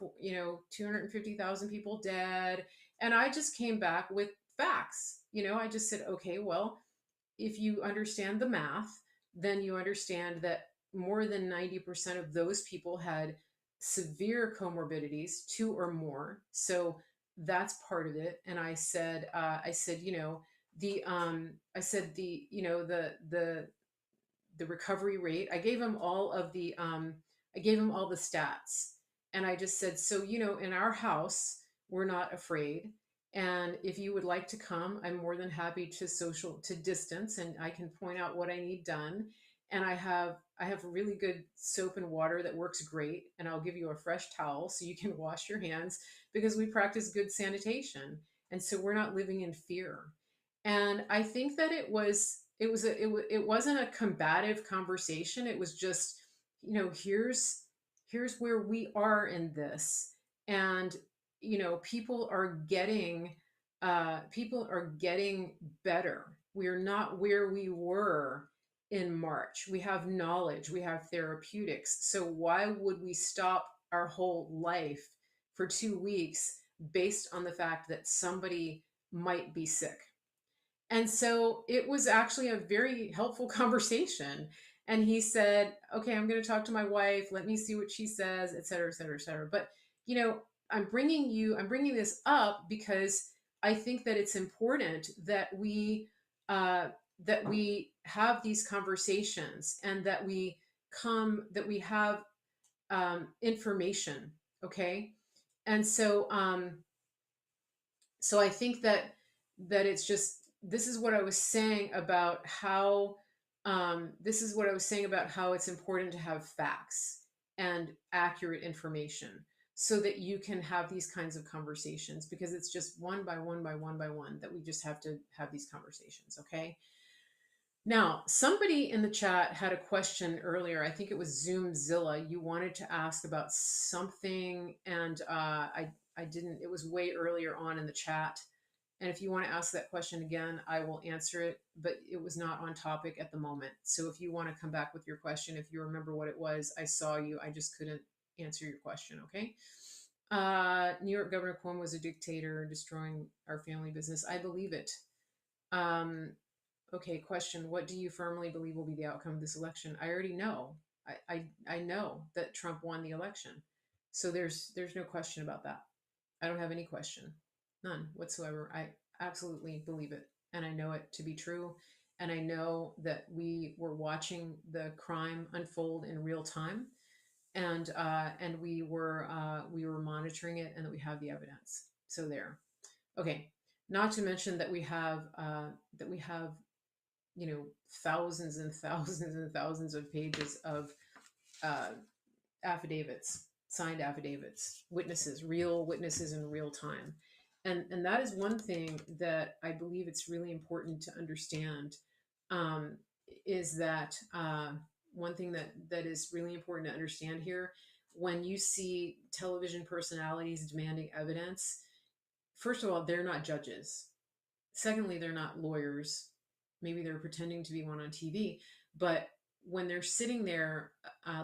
250,000 people dead, and I just came back with facts. I just said, "Okay, well, if you understand the math, then you understand that more than 90% of those people had severe comorbidities, two or more. So that's part of it." And I said, the recovery rate. I gave him all the stats, and I just said, "So, in our house, we're not afraid. And if you would like to come, I'm more than happy to distance, and I can point out what I need done. And I have I have really good soap and water that works great, and I'll give you a fresh towel so you can wash your hands because we practice good sanitation, and so we're not living in fear. And I think that it wasn't a combative conversation. It was just, here's where we are in this, and people are getting better. We're not where we were in March. We have knowledge, we have therapeutics. So why would we stop our whole life for 2 weeks based on the fact that somebody might be sick? And so it was actually a very helpful conversation. And he said, okay, I'm going to talk to my wife. Let me see what she says, et cetera, et cetera, et cetera. But, I'm bringing this up because I think that it's important uh, that we have these conversations, and that we have information. Okay. And so I think that it's just, this is what I was saying about how this is what I was saying about how it's important to have facts and accurate information so that you can have these kinds of conversations, because it's just one by one by one by one that we just have to have these conversations. Okay. Now, somebody in the chat had a question earlier. I think it was Zoomzilla. You wanted to ask about something, and I didn't. It was way earlier on in the chat. And if you want to ask that question again, I will answer it. But it was not on topic at the moment. So if you want to come back with your question, if you remember what it was, I saw you. I just couldn't answer your question. Okay. New York Governor Cuomo was a dictator, destroying our family business. I believe it. Um, Okay, question. What do you firmly believe will be the outcome of this election? I already know. I know that Trump won the election. So there's no question about that. I don't have any question. None whatsoever. I absolutely believe it. And I know it to be true. And I know that we were watching the crime unfold in real time. And we were monitoring it, and that we have the evidence. So there. Okay. Not to mention that we have thousands and thousands and thousands of pages of uh, affidavits, signed affidavits, witnesses, real witnesses in real time. And that is one thing that I believe it's really important to understand, um, is that one thing that is really important to understand here, when you see television personalities demanding evidence, first of all, they're not judges. Secondly, they're not lawyers. Maybe they're pretending to be one on TV. But when they're sitting there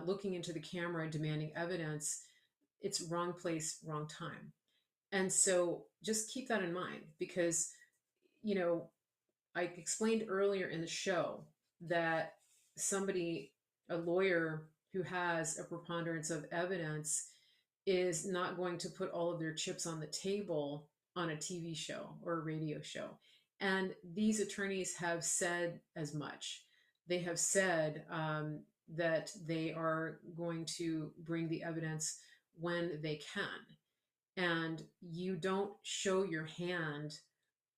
looking into the camera demanding evidence, it's wrong place, wrong time. And so just keep that in mind, because, you know, I explained earlier in the show that a lawyer who has a preponderance of evidence, is not going to put all of their chips on the table on a TV show or a radio show. And these attorneys have said as much. They have said that they are going to bring the evidence when they can. And you don't show your hand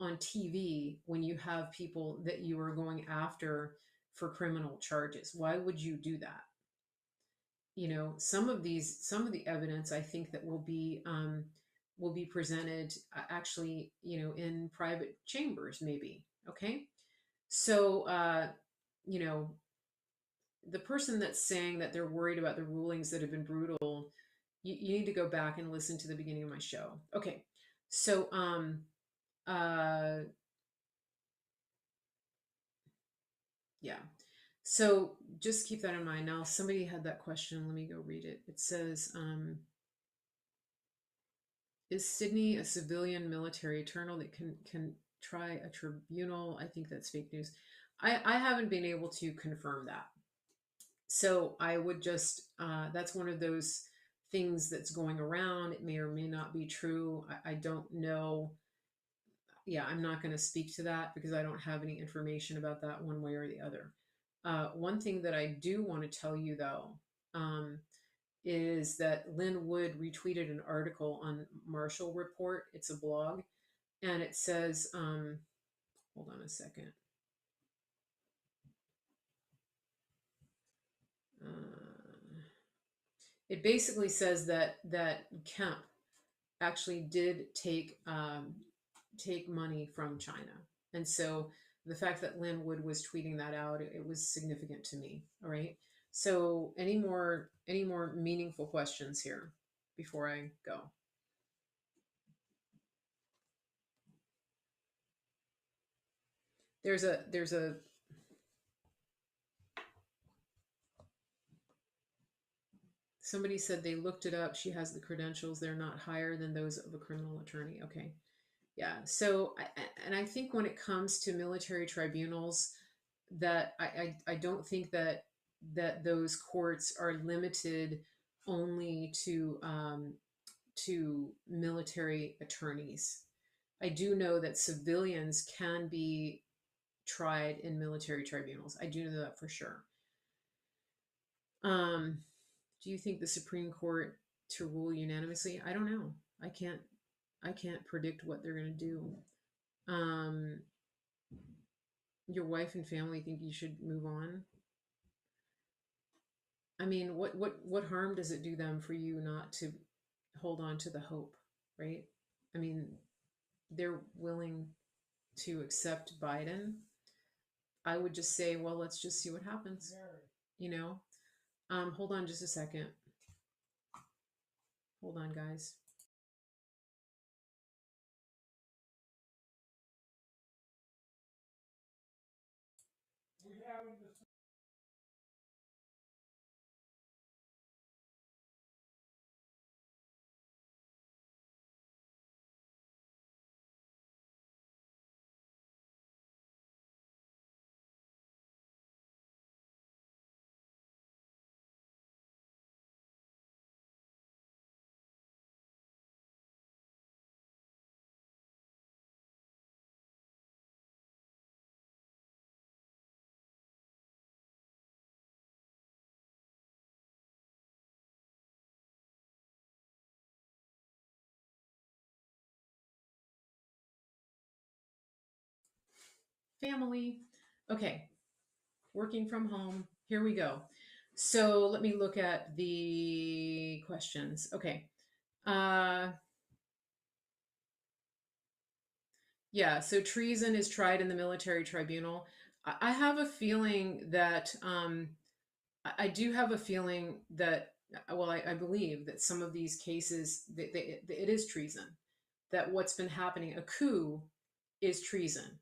on TV when you have people that you are going after for criminal charges. Why would you do that? Some of the evidence, I think, that will be presented, actually, in private chambers, maybe. Okay. So you know the person that's saying that they're worried about the rulings that have been brutal, you need to go back and listen to the beginning of my show. Okay. So uh yeah. So just keep that in mind. Now, somebody had that question. Let me go read it. It says, is Sydney a civilian military eternal that can try a tribunal? I think that's fake news. I haven't been able to confirm that. So I would just, that's one of those things that's going around. It may or may not be true. I don't know. Yeah, I'm not going to speak to that because I don't have any information about that one way or the other. One thing that I do want to tell you, though, is that Lynn Wood retweeted an article on Marshall Report. It's a blog, and it says, hold on a second. it basically says that Kemp actually did take money from China, and so the fact that Lynn Wood was tweeting that out, it was significant to me. All right. So any more meaningful questions here before I go? There's a somebody said they looked it up. She has the credentials. They're not higher than those of a criminal attorney. Okay. Yeah. So, and I think when it comes to military tribunals, that I don't think that those courts are limited only to military attorneys. I do know that civilians can be tried in military tribunals. I do know that for sure. Um, do you think the Supreme Court to rule unanimously? I don't know. I can't predict what they're going to do. Um, your wife and family think you should move on. I mean, what harm does it do them for you not to hold on to the hope, right? I mean, they're willing to accept Biden. I would just say, well, let's just see what happens. You know. Hold on just a second. Hold on, guys. Family. Okay, working from home. Here we go. So let me look at the questions. Okay. Uh, yeah, so treason is tried in the military tribunal. I have a feeling that, I do have a feeling that, well, I believe that some of these cases, it is treason, that what's been happening, a coup is treason.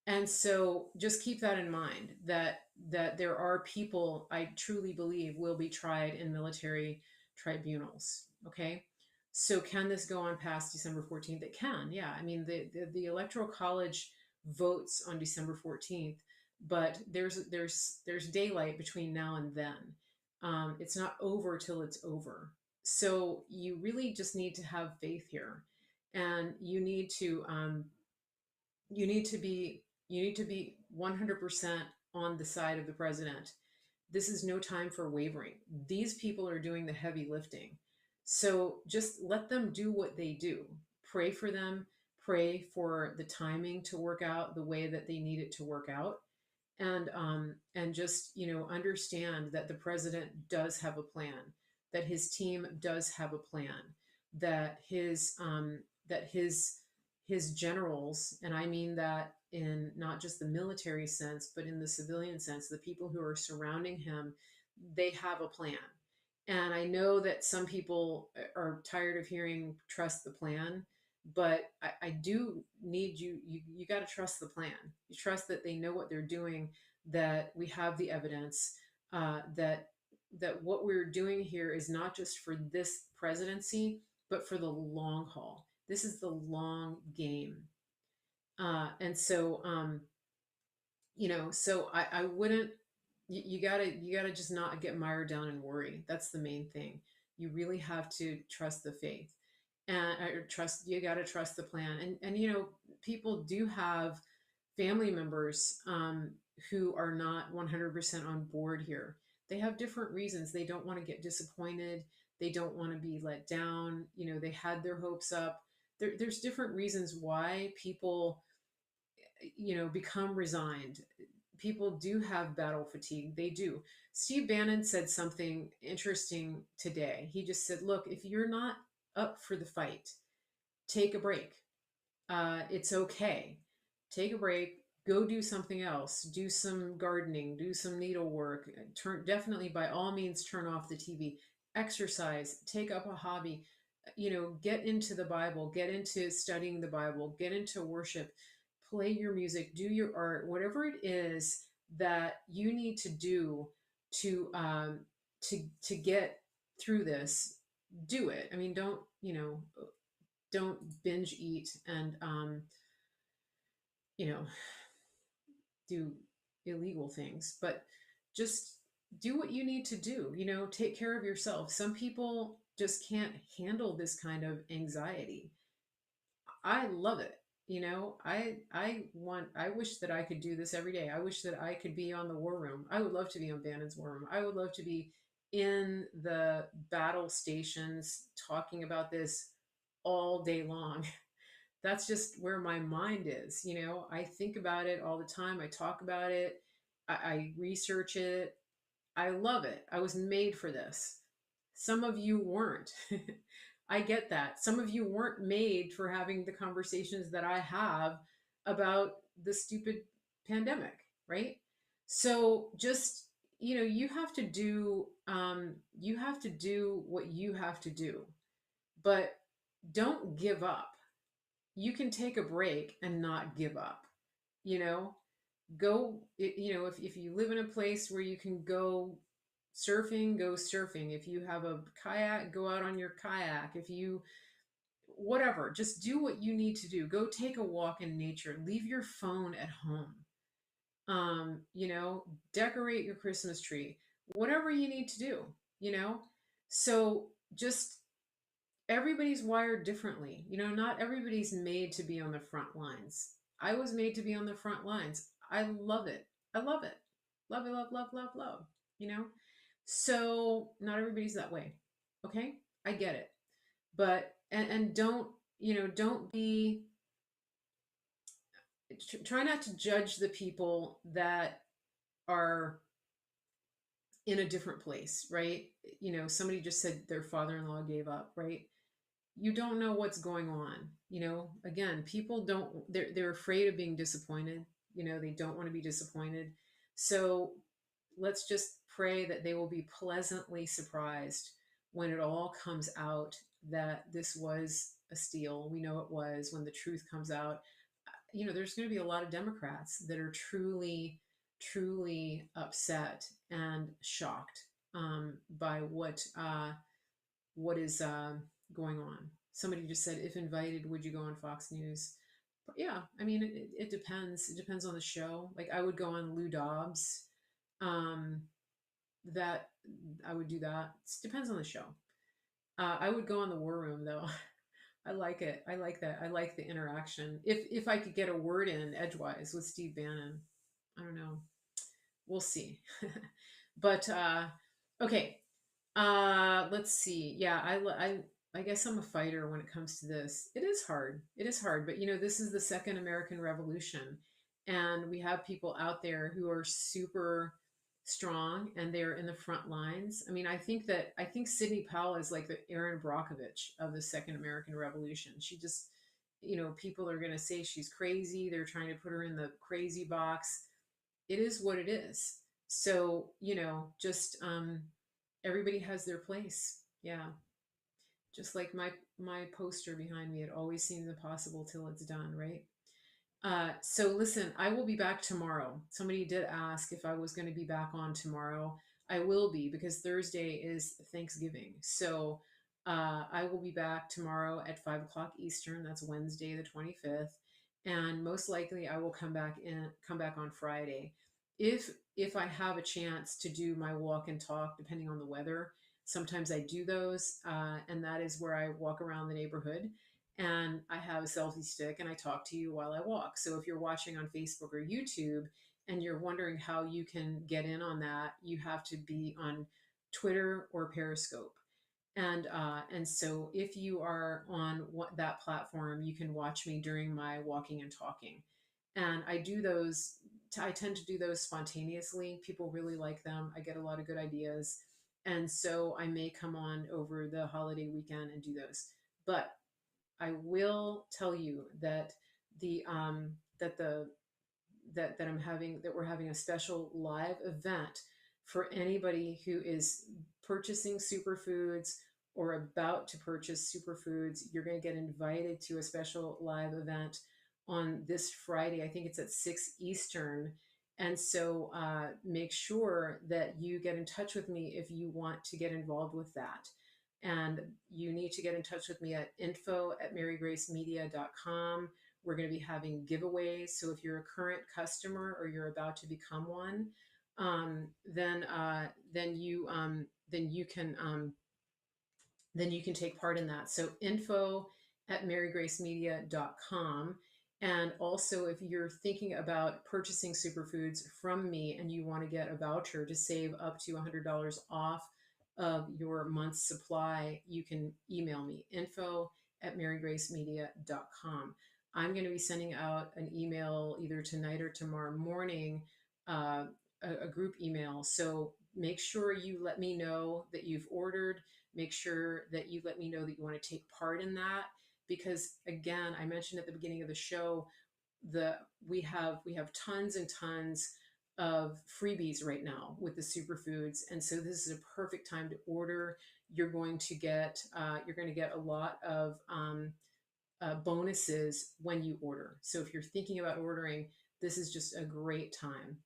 And so just keep that in mind, that there are people I truly believe will be tried in military tribunals. Okay. So can this go on past December 14th? It can. Yeah. I mean, the electoral college votes on December 14th, but there's daylight between now and then. It's not over till it's over. So you really just need to have faith here, and you need to be 100% on the side of the president. This is no time for wavering. These people are doing the heavy lifting. So just let them do what they do. Pray for them, pray for the timing to work out the way that they need it to work out. And just, understand that the president does have a plan, that his team does have a plan, that his generals, and I mean that in not just the military sense, but in the civilian sense, the people who are surrounding him, they have a plan. And I know that some people are tired of hearing trust the plan, but I do need you got to trust the plan. You trust that they know what they're doing, that we have the evidence, that what we're doing here is not just for this presidency, but for the long haul. This is the long game. And so, so I wouldn't, you gotta just not get mired down and worry. That's the main thing. You really have to trust the faith, and you gotta trust the plan. And people do have family members, who are not 100% on board here. They have different reasons. They don't want to get disappointed. They don't want to be let down. They had their hopes up. There's different reasons why people become resigned. people do have battle fatigue. They do. Steve Bannon said something interesting today. He just said, look, if you're not up for the fight, take a break. It's okay. Take a break. Go do something else. Do some gardening. Do some needlework. Definitely by all means turn off the TV. Exercise. Take up a hobby. Get into the Bible. Get into studying the Bible. Get into worship. Play your music. Do your art. Whatever it is that you need to do to to get through this. Do it. I mean, don't binge eat and you know do illegal things, but just do what you need to do. Take care of yourself. Some people just can't handle this kind of anxiety. I love it. I wish that I could do this every day. I wish that I could be on the war room. I would love to be on Bannon's war room. I would love to be in the battle stations talking about this all day long. That's just where my mind is. I think about it all the time. I talk about it. I research it. I love it. I was made for this. Some of you weren't. I get that. Some of you weren't made for having the conversations that I have about the stupid pandemic, right? So just, you have to do what you have to do, but don't give up. You can take a break and not give up. You know, if you live in a place where you can go surfing, go surfing. If you have a kayak, go out on your kayak. If you, whatever, just do what you need to do. Go take a walk in nature. Leave your phone at home. Decorate your Christmas tree. Whatever you need to do, you know? So just everybody's wired differently. Not everybody's made to be on the front lines. I was made to be on the front lines. I love it. I love it. Love it, love, love, love, love. You know? So not everybody's that way. Okay? I get it. But and don't be try not to judge the people that are in a different place, right? Somebody just said their father-in-law gave up, right? You don't know what's going on. Again, people don't, they're afraid of being disappointed. They don't want to be disappointed. So let's just pray that they will be pleasantly surprised when it all comes out that this was a steal. We know it was. When the truth comes out, there's going to be a lot of Democrats that are truly, truly upset and shocked by what is going on. Somebody just said, if invited, would you go on Fox News? Yeah, I mean, it depends. It depends on the show. Like I would go on Lou Dobbs. That I would do that. It depends on the show. I would go on the War Room though. I like it. I like that. I like the interaction. If I could get a word in edgewise with Steve Bannon, I don't know. We'll see. But okay. Let's see. Yeah, I guess I'm a fighter when it comes to this. It is hard. It is hard, but this is the second American Revolution, and we have people out there who are super strong and they're in the front lines. I mean, I think Sidney Powell is like the Erin Brockovich of the second American Revolution. She just, people are going to say she's crazy. They're trying to put her in the crazy box. It is what it is. So, just everybody has their place. Yeah. Just like my poster behind me, it always seems impossible till it's done, right? So listen, I will be back tomorrow. Somebody did ask if I was going to be back on tomorrow. I will be, because Thursday is Thanksgiving. So I will be back tomorrow at 5 o'clock Eastern. That's Wednesday, the 25th. And most likely I will come back on Friday. If I have a chance to do my walk and talk, depending on the weather, sometimes I do those. And that is where I walk around the neighborhood and I have a selfie stick and I talk to you while I walk. So if you're watching on Facebook or YouTube and you're wondering how you can get in on that, you have to be on Twitter or Periscope. And so if you are on that platform, you can watch me during my walking and talking. And I do those I tend to do those spontaneously. People really like them. I get a lot of good ideas. And so I may come on over the holiday weekend and do those. But I will tell you that the that I'm having that we're having a special live event for anybody who is purchasing superfoods or about to purchase superfoods. You're going to get invited to a special live event on this Friday. I think it's at 6 Eastern. And so make sure that you get in touch with me if you want to get involved with that. And you need to get in touch with me at info@marygracemedia.com. We're going to be having giveaways. So if you're a current customer or you're about to become one, then you can then you can take part in that. So info@marygracemedia.com. And also, if you're thinking about purchasing superfoods from me and you want to get a voucher to save up to $100 off of your month's supply, you can email me, info@marygracemedia.com. I'm going to be sending out an email either tonight or tomorrow morning, uh, a group email. So make sure you let me know that you've ordered. Make sure that you let me know that you want to take part in that, because again, I mentioned at the beginning of the show, we have tons and tons of freebies right now with the superfoods, and so this is a perfect time to order. You're going to get a lot of bonuses when you order. So if you're thinking about ordering, this is just a great time.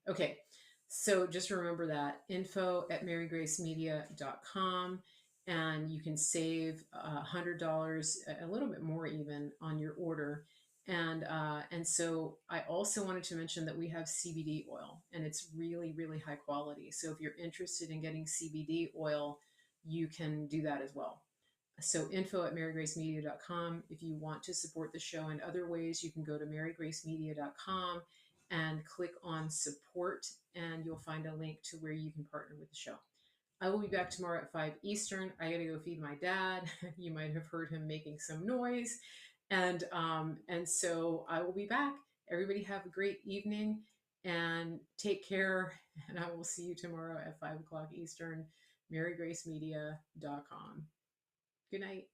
Okay, so just remember that, info@marygracemedia.com, and you can save $100, a little bit more even, on your order. And so I also wanted to mention that we have CBD oil, and it's really, really high quality. So if you're interested in getting CBD oil, you can do that as well. So info@marygracemedia.com. If you want to support the show in other ways, you can go to marygracemedia.com and click on support, and you'll find a link to where you can partner with the show. I will be back tomorrow at 5 Eastern. I gotta go feed my dad. You might have heard him making some noise. And so I will be back. Everybody have a great evening and take care. And I will see you tomorrow at 5 o'clock Eastern, marygracemedia.com. Good night.